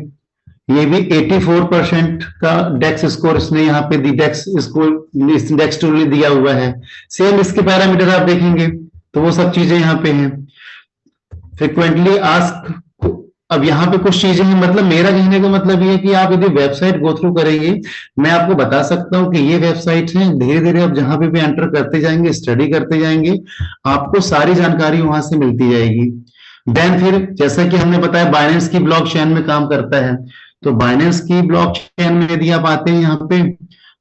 ये भी 84% का डेक्स स्कोर इसने यहाँ पे दी, डेक्स स्कोर इस डेक्स टूल ने दिया हुआ है। सेम इसके पैरामीटर आप देखेंगे तो वो सब चीजें यहाँ पे हैं। फ्रिक्वेंटली आस्क, अब यहाँ पे कुछ चीजें हैं, मतलब मेरा कहने का मतलब ये है कि आप यदि वेबसाइट गो थ्रू करेंगे, मैं आपको बता सकता हूँ कि ये वेबसाइट है, धीरे धीरे आप जहां पे भी एंटर करते जाएंगे, स्टडी करते जाएंगे, आपको सारी जानकारी वहां से मिलती जाएगी। देन फिर जैसा कि हमने बताया, बाइनेंस की ब्लॉक चेन में काम करता है, तो बाइनेंस की ब्लॉक चेन में यदि आप आते हैं यहाँ पे,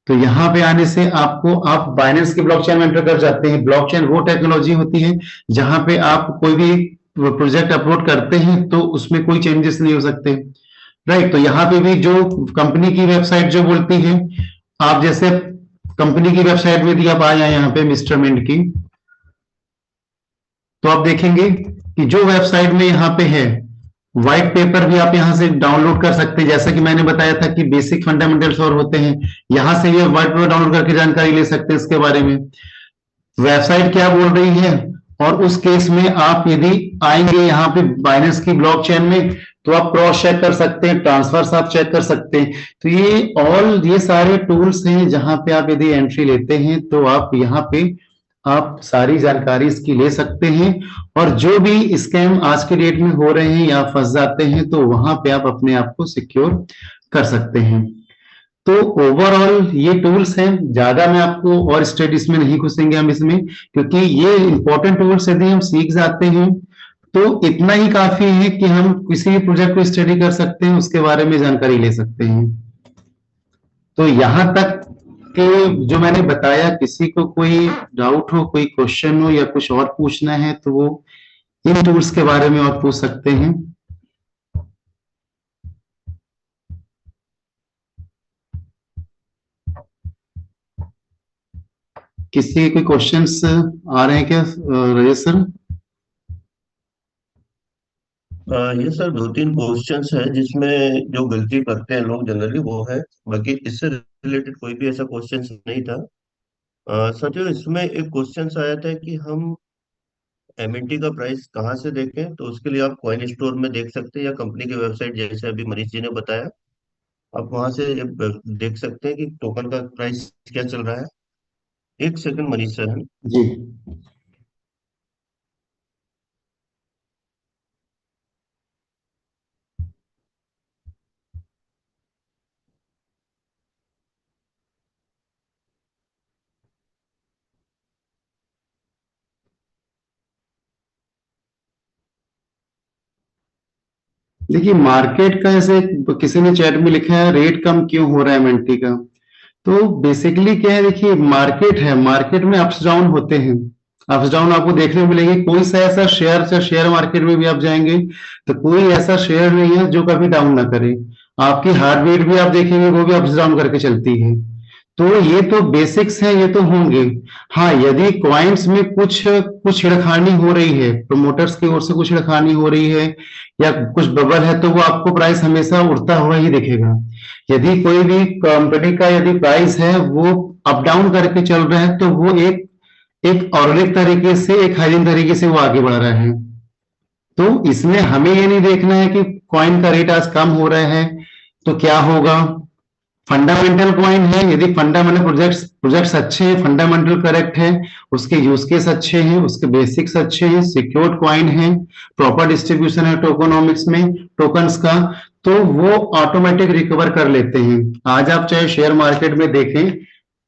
तो यहाँ पे आने से आपको, आप बाइनेंस की ब्लॉक चेन में एंटर कर जाते हैं। ब्लॉक चेन वो टेक्नोलॉजी होती है जहां पे आप कोई भी प्रोजेक्ट अपलोड करते हैं तो उसमें कोई चेंजेस नहीं हो सकते, राइट। तो यहाँ पे भी जो कंपनी की वेबसाइट जो बोलती है, आप जैसे कंपनी की वेबसाइट में यदि आप आ जाए यहाँ पे मिस्टर मिंट की, तो आप देखेंगे कि जो वेबसाइट में यहाँ पे है, व्हाइट पेपर भी आप यहाँ से डाउनलोड कर सकते हैं, जैसा कि मैंने बताया था कि बेसिक फंडामेंटल्स और होते हैं, यहां से ये व्हाइट पेपर डाउनलोड करके जानकारी ले सकते हैं इसके बारे में, वेबसाइट क्या बोल रही है। और उस केस में आप यदि आएंगे यहाँ पे बाइनेंस की ब्लॉकचेन में, तो आप क्रॉस चेक कर सकते हैं, ट्रांसफर्स आप चेक कर सकते हैं। तो ये सारे टूल्स हैं जहां पे आप यदि एंट्री लेते हैं तो आप यहाँ पे आप सारी जानकारी इसकी ले सकते हैं, और जो भी स्कैम आज के डेट में हो रहे हैं या फंस जाते हैं, तो वहां पे आप अपने आप को सिक्योर कर सकते हैं। तो ओवरऑल ये टूल्स हैं, ज्यादा मैं आपको और स्टडीज में नहीं घुसेंगे हम इसमें, क्योंकि ये इंपॉर्टेंट टूल्स यदि हम सीख जाते हैं तो इतना ही काफी है कि हम किसी भी प्रोजेक्ट को स्टडी कर सकते हैं, उसके बारे में जानकारी ले सकते हैं। तो यहां तक कि जो मैंने बताया, किसी को कोई डाउट हो, कोई क्वेश्चन हो या कुछ और पूछना है, तो वो इन टूल्स के बारे में और पूछ सकते हैं। किसी के कोई क्वेश्चंस आ रहे हैं क्या राजेश सर? ये सर दो तीन क्वेश्चंस है जिसमें जो गलती करते हैं लोग जनरली वो है, बाकी इससे रिलेटेड कोई भी ऐसा क्वेश्चन नहीं था। सर जो इसमें एक क्वेश्चन आया था कि हम एमएनटी का प्राइस कहाँ से देखें, तो उसके लिए आप कॉइन स्टोर में देख सकते हैं, या कंपनी की वेबसाइट जैसे अभी मनीष जी ने बताया, आप वहां से देख सकते हैं कि टोकन का प्राइस क्या चल रहा है। एक सेकंड मनीष सर है। जी। देखिए मार्केट का, ऐसे किसी ने चैट में लिखा है रेट कम क्यों हो रहा है एमएनटी का। तो बेसिकली क्या है, देखिए मार्केट है, मार्केट में अप्स डाउन होते हैं। अप्स डाउन आपको देखने को मिलेंगे। कोई सा ऐसा शेयर, चाहे शेयर मार्केट में भी आप जाएंगे तो कोई ऐसा शेयर नहीं है जो कभी डाउन ना करे। आपकी हार्ट बीट भी आप देखेंगे वो भी अप्स डाउन करके चलती है। तो ये तो बेसिक्स है, ये तो होंगे। हाँ, यदि क्वाइंट्स में कुछ कुछ छेड़खानी हो रही है, प्रमोटर्स की ओर से कुछ छेड़खानी हो रही है या कुछ बबल है, तो वो आपको प्राइस हमेशा उड़ता हुआ ही दिखेगा। यदि कोई भी कंपनी का यदि प्राइस है वो अप डाउन करके चल रहा है, तो वो एक एक ऑर्गेनिक तरीके से, एक हाइजीन तरीके से वो आगे बढ़ रहा है। तो इसमें हमें ये नहीं देखना है कि कॉइन का रेट आज कम हो रहा है तो क्या होगा। फंडामेंटल कॉइन है, यदि फंडामेंटल प्रोजेक्ट्स प्रोजेक्ट्स अच्छे हैं, फंडामेंटल करेक्ट है, उसके यूज केस अच्छे हैं, उसके बेसिक्स अच्छे हैं, सिक्योर्ड कॉइन है, प्रॉपर डिस्ट्रीब्यूशन है टोकोनॉमिक्स में टोकन्स का, तो वो ऑटोमेटिक रिकवर कर लेते हैं। आज आप चाहे शेयर मार्केट में देखें,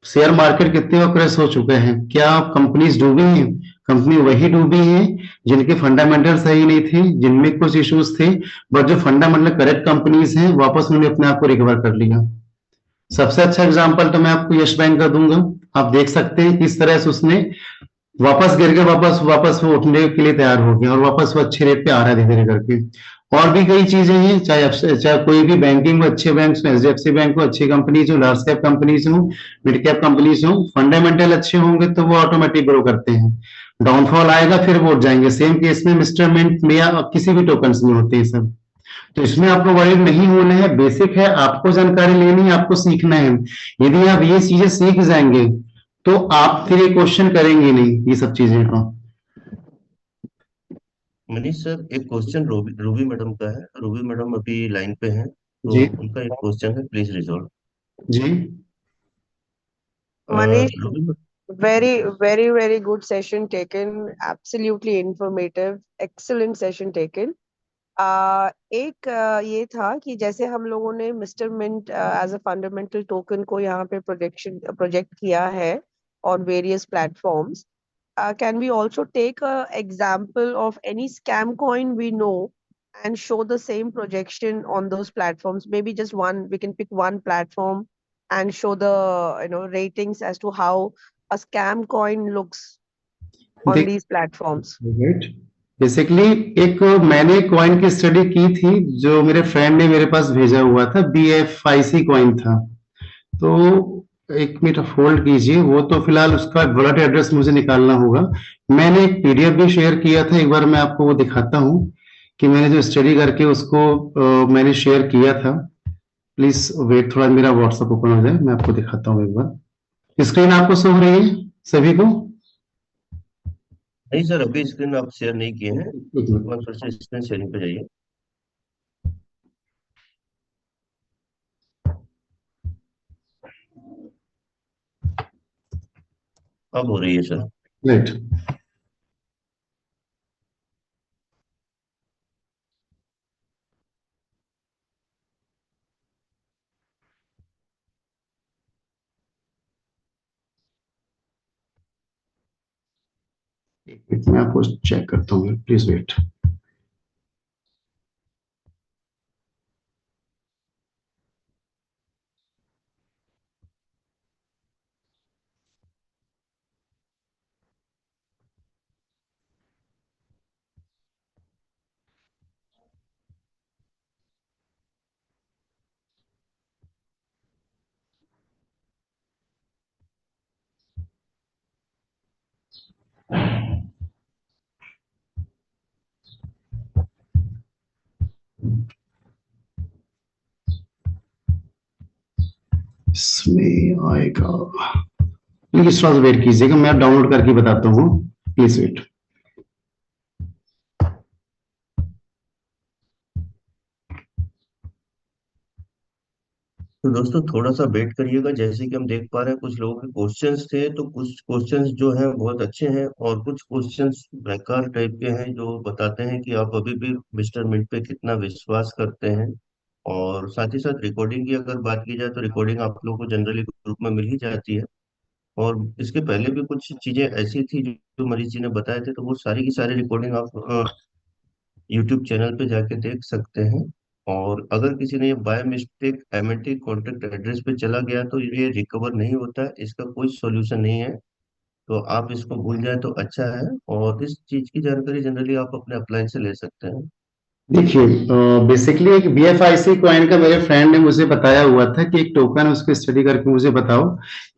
शेयर मार्केट कितने बार क्रैश हो चुके हैं, क्या कंपनीज डूबी हैं? कंपनी वही डूबी हैं जिनके फंडामेंटल सही नहीं थे, जिनमें कुछ इश्यूज थे, बट जो फंडामेंटल करेक्ट कंपनीज हैं वापस उन्होंने अपने आप को रिकवर कर लिया। सबसे अच्छा एग्जांपल तो मैं आपको यस बैंक का दूंगा। आप देख सकते हैं किस तरह से उसने वापस गिर के वापस वापस वो उठने के लिए तैयार हो गया और वापस वो अच्छे रेट पे आ रहा है धीरे धीरे करके। और भी कई चीजें हैं, चाहे कोई भी बैंकिंग हो, अच्छे बैंक हो, एचडीएफसी बैंक हो, अच्छी कंपनीज हो, लार्ज कैप कंपनीज हो, मिड कैप कंपनीज हो, फंडामेंटल अच्छे होंगे तो वो ऑटोमेटिक ग्रो करते हैं। डाउनफॉल आएगा फिर वो उठ जाएंगे। सेम केस में मिस्टर मिंट में या किसी भी टोकन्स में होते हैं सब। तो इसमें आपको वरीड नहीं होना है, बेसिक है, आपको जानकारी लेनी है, आपको सीखना है। यदि आप ये चीजें सीख जाएंगे तो आप फिर ये क्वेश्चन करेंगे नहीं ये सब चीजें का। मनीष सर, एक क्वेश्चन रूबी रूबी मैडम का है। रूबी मैडम अभी लाइन पे हैं, तो जी। उनका एक क्वेश्चन है, प्लीज रिजॉल्व। जी। Manish, Ruby, very good session taken. Absolutely informative. Excellent session taken. एक ये था कि जैसे हम लोगों ने mister mint as a fundamental token को यहाँ पे प्रोजेक्ट किया है on various platforms. Can we also take a example of any scam coin we know and show the same projection on those platforms? Maybe just one, we can pick one platform and show the ratings as to how a scam coin looks on देख, these platforms. Basically एक मैंने coin की study की थी जो मेरे friend ने मेरे पास भेजा हुआ था, BFIC कॉइन था। तो एक मिनट होल्ड कीजिए, वो तो फिलहाल उसका वॉलेट एड्रेस मुझे निकालना होगा। मैंने एक पीडीएफ भी शेयर किया था, एक बार मैं आपको वो दिखाता हूँ कि मैंने जो स्टडी करके उसको मैंने शेयर किया था। प्लीज वेट, थोड़ा मेरा व्हाट्सएप ओपन हो जाए, मैं आपको दिखाता हूँ एक बार। स्क्रीन आपको शो हो रही है सभी को? नहीं सर, अभी स्क्रीन आप शेयर नहीं किए हैं। एक एक मिनट। बार फिर से स्क्रीन शेयरिंग पे जाइए। अब हो रही है सर। राइट। एक मिनट मैं आपको चेक करता हूँ, प्लीज वेट। इसमें आएगा, प्लीज थोड़ा सा वेट कीजिएगा, मैं डाउनलोड करके बताता हूँ, प्लीज वेट। तो दोस्तों थोड़ा सा वेट करिएगा। जैसे कि हम देख पा रहे हैं कुछ लोगों के क्वेश्चंस थे, तो कुछ क्वेश्चंस जो हैं बहुत अच्छे हैं और कुछ क्वेश्चंस बेकार टाइप के हैं, जो बताते हैं कि आप अभी भी मिस्टर मिंट पे कितना विश्वास करते हैं। और साथ ही साथ रिकॉर्डिंग की अगर बात की जाए तो रिकॉर्डिंग आप लोगों को जनरली ग्रुप में मिल ही जाती है। और इसके पहले भी कुछ चीजें ऐसी थी जो मरीज जी ने बताए थे, तो वो सारी की सारी रिकॉर्डिंग आप यूट्यूब चैनल पे जाके देख सकते हैं। और अगर किसी ने ये by mistake MNT contact address पे चला गया तो ये रिकवर नहीं होता है, इसका कोई सॉल्यूशन नहीं है। तो आप इसको भूल जाए तो अच्छा है। और इस चीज की जानकारी जनरली आप अपने अपलाइन से ले सकते हैं। देखिए, बेसिकली एक BFIC कॉइन का मेरे फ्रेंड ने मुझे बताया हुआ था कि एक टोकन, उसको स्टडी करके मुझे बताओ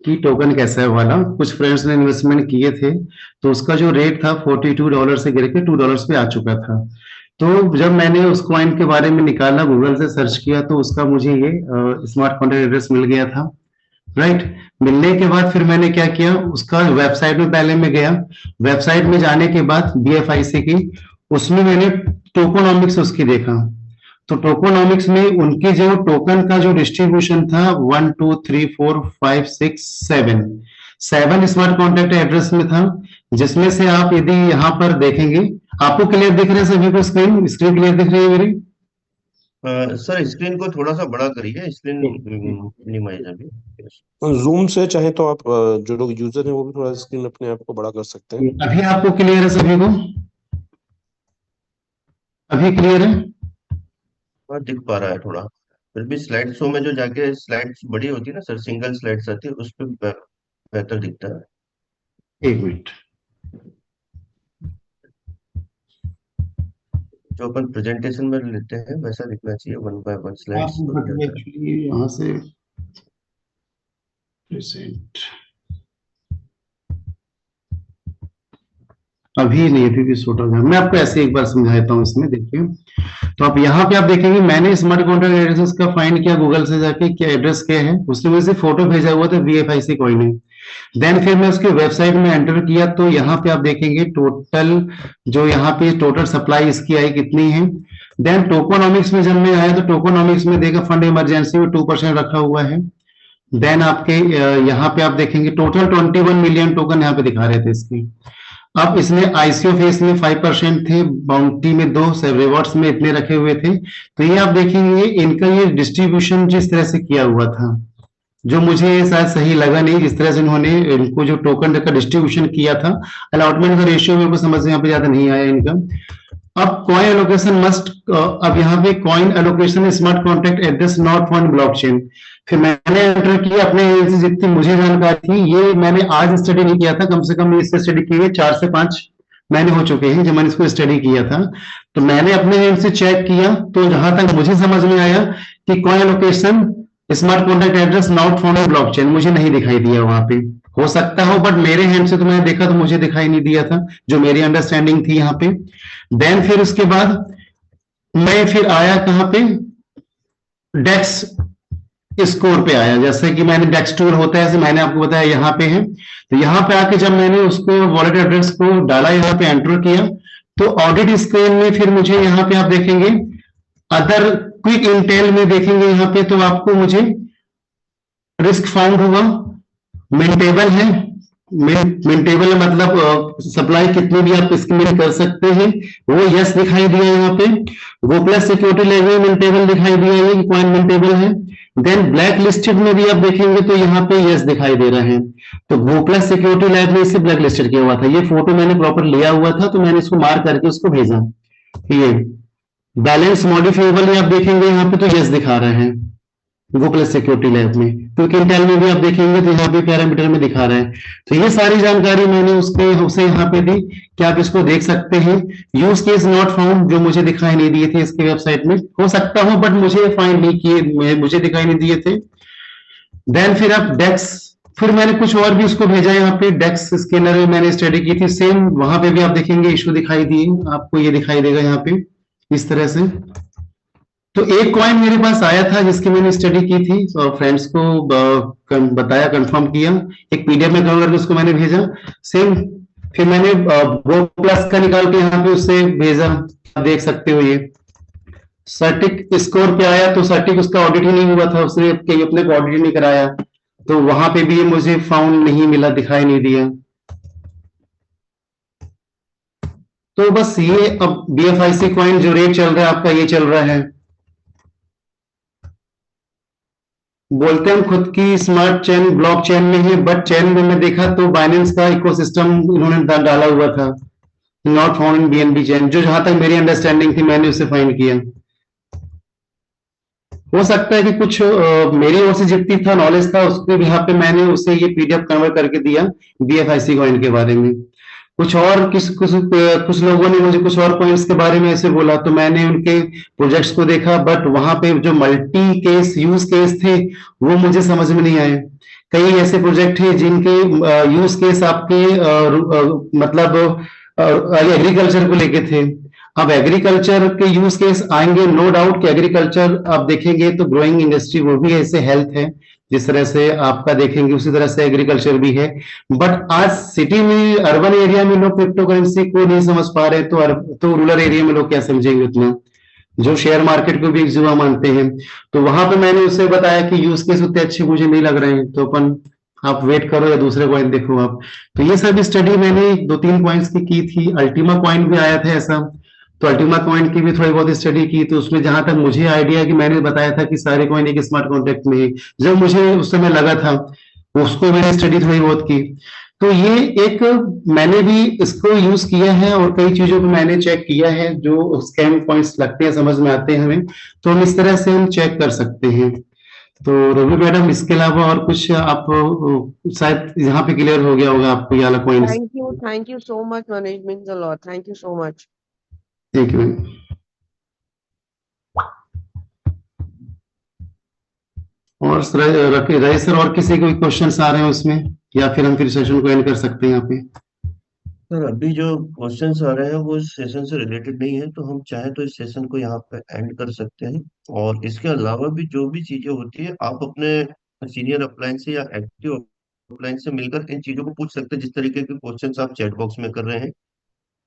कि टोकन कैसा है वाला। कुछ फ्रेंड्स ने इन्वेस्टमेंट किए थे, तो उसका जो रेट था $42 से गिर के $2 पे आ चुका था। तो जब मैंने उस कॉइन के बारे में निकाला, गूगल से सर्च किया, तो उसका मुझे ये स्मार्ट कॉन्ट्रैक्ट एड्रेस मिल गया था। राइट। मिलने के बाद फिर मैंने क्या किया, उसका वेबसाइट में पहले मैं गया। वेबसाइट में जाने के बाद BFIC की, उसमें मैंने टोकोनॉमिक्स उसकी देखा। तो टोकोनॉमिक्स में उनके जो टोकन का जो डिस्ट्रीब्यूशन था, 1 2 3 4 5 6 7 7 स्मार्ट कॉन्टैक्ट एड्रेस में था। जिसमें से आप यदि यहाँ पर देखेंगे, आपको क्लियर दिख रहा है सभी को? स्क्रीन स्क्रीन क्लियर दिख रही है मेरी? सर स्क्रीन को थोड़ा सा बड़ा करिए, स्क्रीन मिनिमाइज अभी। Yes। जूम से चाहे तो आप जो लोग यूजर हैं वो भी थोड़ा स्क्रीन अपने आप को बड़ा कर सकते हैं। अभी आपको क्लियर है सभी को? अभी क्लियर है? हाँ दिख पा रहा है थोड़ा। फिर भी स्लाइड शो में जो जाके स्लाइड्स बड़ी होती है ना सर, सिंगल स्लाइड्स आती है, उस पर बेहतर दिखता है। एक मिनट। जो अपन प्रेजेंटेशन में लेते हैं वैसा दिखना चाहिए, 1 बाय 1 स्लाइड्स तो हो जाता है। एक्चुअली यहाँ से प्रेजेंट अभी नहीं, अभी भी छोटा है। मैं आपको ऐसे एक बार समझाता हूँ। इसमें देखिए, तो आप यहाँ पे आप देखेंगे, मैंने स्मार्ट कॉन्ट्रैक्ट एड्रेस का फाइंड किया गूगल से जाके, क्या एड्रेस क्या है। उसने मुझे फोटो भेजा हुआ था BFIC कॉइन है। देन फिर मैं उसकी वेबसाइट में एंटर किया, तो यहाँ पे आप देखेंगे टोटल, जो यहाँ पे टोटल सप्लाई इसकी आई कितनी है। देन टोकोनॉमिक्स में जब मैं आया, तो टोकोनॉमिक्स में देखा फंड इमरजेंसी में 2% रखा हुआ है। देन आपके यहाँ पे आप देखेंगे टोटल 21 मिलियन टोकन यहाँ पे दिखा रहे थे इसकी। अब इसमें ICO फेस में 5% थे, बाउंटी में 2, रिवॉर्ड्स में इतने रखे हुए थे। तो ये आप देखेंगे इनका ये डिस्ट्रीब्यूशन जिस तरह से किया हुआ था, जो मुझे शायद सही लगा नहीं, जिस तरह से इन्होंने इनको जो टोकन का डिस्ट्रीब्यूशन किया था। अलॉटमेंट का रेशियो मेरे को समझ में यहाँ पे ज्यादा नहीं आया इनका। अब कॉइन एलोकेशन मस्ट, अब यहाँ पे coin allocation smart contract address not found blockchain. फिर मैंने एंटर किया अपने से जितनी मुझे जानकारी थी, ये मैंने आज स्टडी नहीं किया था, कम से कम इससे स्टडी की है 4 से 5 महीने हो चुके हैं जब मैंने इसको स्टडी किया था। तो मैंने अपने एंड से चेक किया, तो जहां तक मुझे समझ में आया कि coin allocation smart contact address not found in blockchain, मुझे नहीं दिखाई दिया वहां पे। हो सकता हो, बट मेरे हैंड से तो मैंने देखा तो मुझे दिखाई नहीं दिया था, जो मेरी अंडरस्टैंडिंग थी यहाँ पे। देन फिर उसके बाद मैं फिर आया कहाँ पे, डेक्स स्कोर पे आया। जैसे कि मैंने डेक्स टूल होता है, ऐसे मैंने आपको बताया यहाँ पे है। तो यहाँ पे आके जब मैंने उसको वॉलेट एड्रेस को डाला, यहाँ पे एंटर किया, तो ऑडिट स्क्रीन में फिर मुझे यहाँ पे आप देखेंगे अदर क्विक इंटेल में देखेंगे यहाँ पे, तो आपको मुझे रिस्क फाउंड हुआ, मेंटेबल है। मेंटेबल मतलब सप्लाई कितनी भी आप इसमें कर सकते हैं, वो यस दिखाई दिया यहाँ पे। गो प्लस सिक्योरिटी लेवल मेंटेबल दिखाई दिया है कि कॉइन मेंटेबल है। देन ब्लैक लिस्टेड में भी आप देखेंगे तो यहाँ पे यस दिखाई दे रहा है। तो गो प्लस सिक्योरिटी लैब में इसे ब्लैक लिस्टेड किया हुआ था। ये फोटो मैंने प्रॉपर लिया हुआ था, तो मैंने इसको मार्क करके उसको भेजा। ये बैलेंस मॉडिफाइबल आप देखेंगे यहाँ पे, तो यस दिखा रहे हैं गो प्लस सिक्योरिटी लैब में। तो इंटेल में भी आप देखेंगे तो यहाँ पे पैरामीटर में दिखा रहे हैं। तो ये सारी जानकारी मैंने उसे यहाँ पे दी कि आप इसको देख सकते हैं। यूज केस नॉट फाउंड जो मुझे दिखाई नहीं दिए थे इसके वेबसाइट में, हो सकता हो बट मुझे फाइंड नहीं किए, मुझे दिखाई नहीं दिए थे। देन फिर आप डेक्स, फिर मैंने कुछ और भी उसको भेजा यहाँ पे। डेक्स स्कैनर में मैंने स्टडी की थी, सेम वहां पे भी आप देखेंगे इशू दिखाई दिए, आपको ये दिखाई देगा यहाँ पे इस तरह से। तो एक कॉइन मेरे पास आया था जिसकी मैंने स्टडी की थी और फ्रेंड्स को बताया, कंफर्म किया, एक PDF में कन्वर्ट करके उसको मैंने भेजा। सेम फिर मैंने गो प्लस का निकाल के यहाँ पे उससे भेजा, आप देख सकते हो ये। सर्टिक स्कोर पे आया तो सर्टिक उसका ऑडिट ही नहीं हुआ था, उसने कहीं अपने को ऑडिट ही नहीं कराया, तो वहां पे भी ये मुझे फाउंड नहीं मिला, दिखाई नहीं दिया। तो बस ये अब BFIC कॉइन जो रेट चल रहा है आपका ये चल रहा है। बोलते हैं हम खुद की स्मार्ट चेन ब्लॉक चेन में है, बट चेन में मैं देखा तो बाइनेंस का इकोसिस्टम इन्होंने डाला हुआ था, not found in BNB chain, जो जहां तक मेरी अंडरस्टैंडिंग थी मैंने उसे फाइंड किया। हो सकता है कि कुछ मेरी ओर से जितनी था नॉलेज था उसके भी यहाँ पे मैंने उसे ये PDF कन्वर्ट करके दिया BFIC कॉइन के बारे में। कुछ और कुछ लोगों ने मुझे कुछ और पॉइंट्स के बारे में ऐसे बोला, तो मैंने उनके प्रोजेक्ट्स को देखा, बट वहां पे जो मल्टी केस यूज केस थे वो मुझे समझ में नहीं आए। कई ऐसे प्रोजेक्ट हैं जिनके यूज केस आपके मतलब एग्रीकल्चर को लेके थे। अब एग्रीकल्चर के यूज केस आएंगे, नो डाउट कि एग्रीकल्चर आप देखेंगे तो ग्रोइंग इंडस्ट्री वो भी ऐसे हेल्थ है, जिस तरह से आपका देखेंगे उसी तरह से एग्रीकल्चर भी है। बट आज सिटी में अर्बन एरिया में लोग क्रिप्टो करेंसी को नहीं समझ पा रहे, तो रूरल एरिया में लोग क्या समझेंगे उतना, जो शेयर मार्केट को भी एक जुआ मानते हैं। तो वहां पे मैंने उससे बताया कि यूज केस उतने अच्छे मुझे नहीं लग रहे हैं, तो अपन आप वेट करो या दूसरे कॉइन देखो आप। तो ये सब स्टडी मैंने 2-3 पॉइंट्स की थी। अल्टीमा कॉइन भी आया था ऐसा, तो अल्टीमा कॉइन की भी थोड़ी बहुत स्टडी की, तो उसमें जहां तक मुझे आइडिया कि मैंने बताया था कि सारे कॉइन एक स्मार्ट कॉन्ट्रैक्ट में है, जब मुझे उस समय लगा था उसको मैंने स्टडी थोड़ी बहुत की। तो ये एक मैंने भी इसको यूज किया है और कई चीजों को मैंने चेक किया है, जो स्कैम पॉइंट्स लगते हैं समझ में आते हैं हमें, तो हम इस तरह से हम चेक कर सकते हैं। तो रवि मैडम इसके अलावा और कुछ आप शायद यहाँ पे क्लियर हो गया होगा आपको ये वाला points. Thank you so much, Manish. Means a lot. Thank you so much. Thank you. और रही सर, और किसी कोई क्वेश्चंस आ रहे हैं उसमें, या फिर हम फिर सेशन को एंड कर सकते हैं यहाँ पे। सर अभी जो क्वेश्चंस आ रहे हैं वो इस सेशन से रिलेटेड नहीं है, तो हम चाहें तो इस सेशन को यहाँ पे एंड कर सकते हैं। और इसके अलावा भी जो भी चीजें होती है आप अपने सीनियर अपलाइन से या एक्टिव अपलाइन से मिलकर इन चीजों को पूछ सकते हैं। जिस तरीके के क्वेश्चंस आप चैट बॉक्स में कर रहे हैं,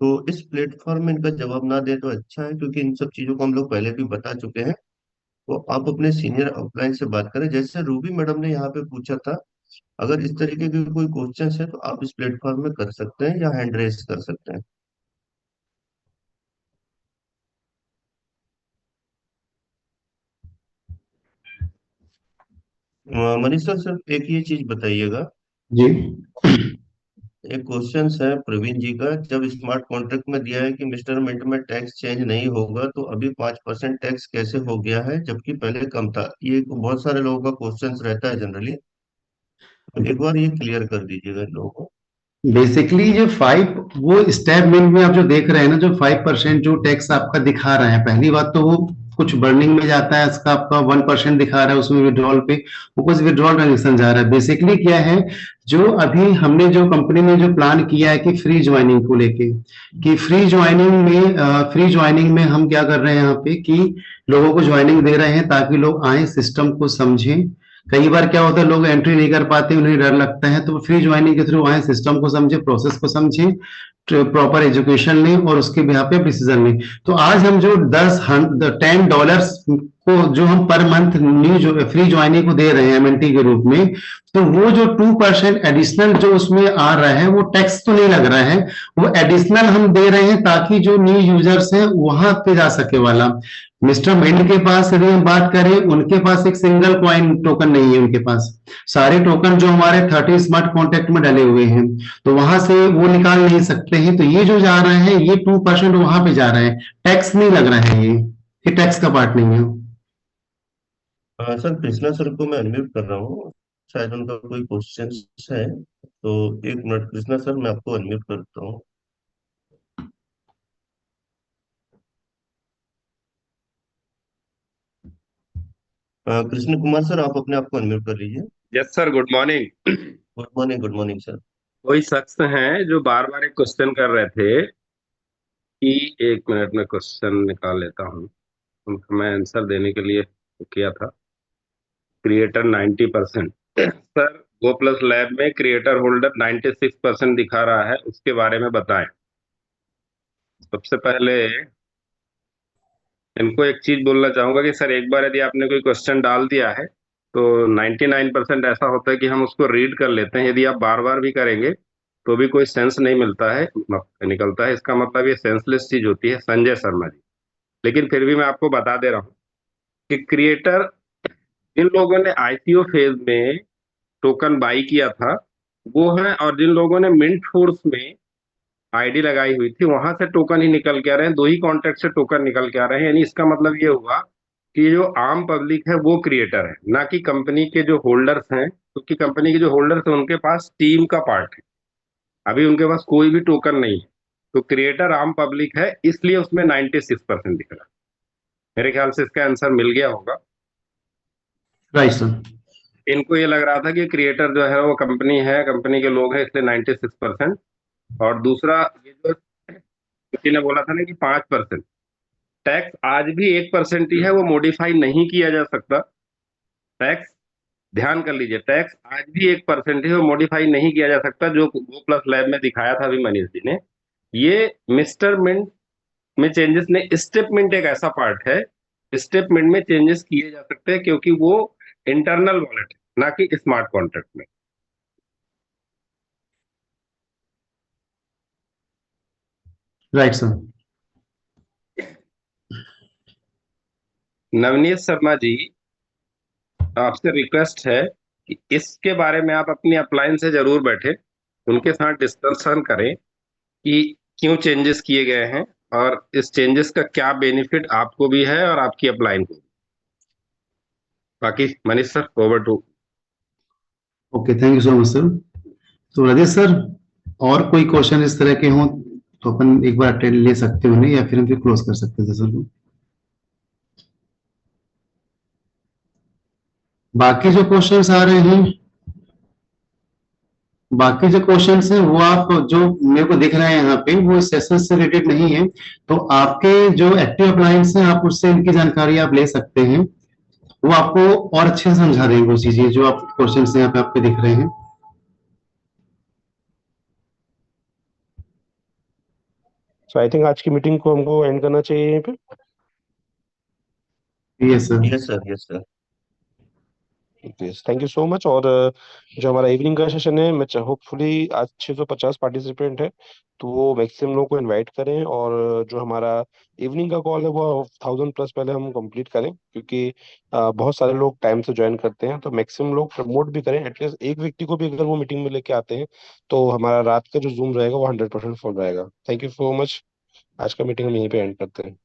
तो इस प्लेटफॉर्म में इनका जवाब ना दें तो अच्छा है, क्योंकि इन सब चीजों को हम लोग पहले भी बता चुके हैं। तो आप अपने सीनियर अपलाइन से बात करें, जैसे रूबी मैडम ने यहाँ पे पूछा था। अगर इस तरीके के कोई क्वेश्चंस है तो आप इस प्लेटफॉर्म में कर सकते हैं या हैंड रेस कर सकते हैं। मनीष सर, सिर्फ एक ये चीज बताइएगा। जी। एक क्वेश्चन है प्रवीण जी का, जब स्मार्ट कॉन्ट्रैक्ट में दिया है कि मिस्टर मिंट में टैक्स चेंज नहीं होगा, तो अभी 5% टैक्स कैसे हो गया है जबकि पहले कम था? ये बहुत सारे लोगों का क्वेश्चन रहता है जनरली, तो एक बार ये क्लियर कर दीजिएगा इन लोगों को। बेसिकली जो 5 वो स्टैब मिल में आप जो देख रहे हैं ना, जो 5% जो टैक्स आपका दिखा रहा है, पहली बात तो वो कुछ बर्निंग में जाता है, इसका आपका 1% दिखा रहा है उसमें विड्रॉल पे, वो कुछ विड्रॉल ट्रांजेक्शन जा रहा है। बेसिकली क्या है, जो अभी हमने जो कंपनी ने जो प्लान किया है कि फ्री ज्वाइनिंग को लेके, कि फ्री ज्वाइनिंग में हम क्या कर रहे हैं यहाँ पे कि लोगों को ज्वाइनिंग दे रहे हैं ताकि लोग आए, सिस्टम को समझें। कई बार क्या होता है, लोग एंट्री नहीं कर पाते, उन्हें डर लगता है, तो फ्री ज्वाइनिंग के थ्रू आए, सिस्टम को समझे, प्रोसेस को समझे, प्रॉपर एजुकेशन लें और उसके बिहार पे डिसीजन लें। तो आज हम जो $10 को जो हम पर मंथ न्यू जो फ्री ज्वाइनिंग को दे रहे हैं MNT के रूप में, तो वो जो 2% एडिशनल जो उसमें आ रहा है वो टैक्स तो नहीं लग रहा है, वो एडिशनल हम दे रहे हैं ताकि जो न्यू यूजर्स हैं वहां पे जा सके वाला। मिस्टर मिंट के पास यदि हम बात करें, उनके पास एक सिंगल कॉइन टोकन नहीं है, उनके पास सारे टोकन जो हमारे 30 स्मार्ट कॉन्ट्रैक्ट में डले हुए हैं, तो वहां से वो निकाल नहीं सकते हैं। तो ये जो जा रहा है ये 2% वहां पे जा रहा है, टैक्स नहीं लग रहा है, ये टैक्स का पार्ट नहीं है। सर कृष्णा सर को मैं अनम्यूट कर रहा हूँ, शायद उनका कोई क्वेश्चन है। तो एक मिनट कृष्णा सर, मैं आपको अनम्यूट करता हूँ। कृष्ण कुमार सर, आप अपने आप को अनम्यूट कर लीजिए। Yes sir, good morning. Good morning, good morning sir. कोई शख्स हैं जो बार बार एक क्वेश्चन कर रहे थे कि 1 मिनट में क्वेश्चन निकाल लेता हूँ, उनका मैं आंसर देने के लिए किया था। क्रिएटर 90%। सर गो प्लस लैब में क्रिएटर होल्डर 96% दिखा रहा है, उसके बारे में बताएं। सबसे पहले इनको एक चीज बोलना चाहूंगा कि सर एक बार यदि आपने कोई क्वेश्चन डाल दिया है तो 99% ऐसा होता है कि हम उसको रीड कर लेते हैं। यदि आप बार बार भी करेंगे तो भी कोई सेंस नहीं मिलता है, निकलता है। इसका मतलब ये सेंसलेस चीज होती है, संजय शर्मा जी। लेकिन फिर भी मैं आपको बता दे रहा हूँ कि क्रिएटर, जिन लोगों ने आईपीओ फेज में टोकन बाई किया था वो है, और जिन लोगों ने मिंट फोर्स में आईडी लगाई हुई थी वहां से टोकन ही निकल के आ रहे हैं। दो ही कॉन्ट्रैक्ट से टोकन निकल के आ रहे हैं। यानी इसका मतलब ये हुआ कि जो आम पब्लिक है वो क्रिएटर है, ना कि कंपनी के जो होल्डर्स हैं, क्योंकि कंपनी के जो होल्डर्स हैं उनके पास टीम का पार्ट है, अभी उनके पास कोई भी टोकन नहीं है। तो क्रिएटर आम पब्लिक है, इसलिए उसमें 96% दिख रहा है। मेरे ख्याल से इसका आंसर मिल गया होगा। Right sir. इनको ये लग रहा था कि क्रिएटर जो है वो कंपनी है, कंपनी के लोग हैं, इसलिए 96%। और दूसरा, ये जो किसी ने बोला था ना कि 5%, टैक्स आज भी 1% ही है, वो मॉडिफाई नहीं किया जा सकता। टैक्स, ध्यान कर लीजिए, टैक्स आज भी 1% है, वो मॉडिफाई नहीं किया जा सकता। जो गो प्लस लैब में दिखाया था अभी मनीष जी ने, ये मिस्टर मिंट में चेंजेस ने, स्टेटमेंट एक ऐसा पार्ट है, स्टेटमेंट में चेंजेस किए जा सकते हैं क्योंकि वो इंटरनल वॉलेट है, ना कि स्मार्ट कॉन्ट्रैक्ट में। Right sir. नवनीत शर्मा जी, आपसे रिक्वेस्ट है कि इसके बारे में आप अपनी अपलाइन से जरूर बैठे, उनके साथ डिस्कशन करें कि क्यों चेंजेस किए गए हैं और इस चेंजेस का क्या बेनिफिट आपको भी है और आपकी अपलाइन को भी। बाकी Manish sir, over to. Okay, thank you so much sir. तो राजेश सर, और कोई क्वेश्चन इस तरह के हों तो अपन एक बार अटेंड ले सकते हो नहीं, या फिर हम फिर क्लोज कर सकते हैं सर को। बाकी जो क्वेश्चंस आ रहे हैं, बाकी जो क्वेश्चंस हैं वो आप जो मेरे को दिख रहे हैं यहाँ पे, वो सेशन से रिलेटेड नहीं है। तो आपके जो एक्टिव अप्लायंस हैं, आप उससे इनकी जानकारी आप ले सकते हैं। वो आपको और अच्छे से समझा देंगे वो चीजें जो आप क्वेश्चंस यहाँ पे आपके दिख रहे हैं। सो आई थिंक आज की मीटिंग को हमको एंड करना चाहिए यहीं पे। Yes sir. Yes sir, yes sir. Yes, thank you so much. और जो हमारा इवनिंग का सेशन है, मैं होपफुली आज 650 पार्टिसिपेंट है, तो वो मैक्सिमम लोगों को इनवाइट करें। और जो हमारा इवनिंग का कॉल है वो 1000+ पहले हम कंप्लीट करें, क्योंकि बहुत सारे लोग टाइम से ज्वाइन करते हैं। तो मैक्सिमम लोग प्रमोट भी करें, एटलीस्ट एक व्यक्ति को भी अगर वो मीटिंग में लेके आते हैं तो हमारा रात का जो जूम रहेगा वो 100% फुल रहेगा। Thank you so much. आज का मीटिंग हम यहीं पे एंड करते हैं।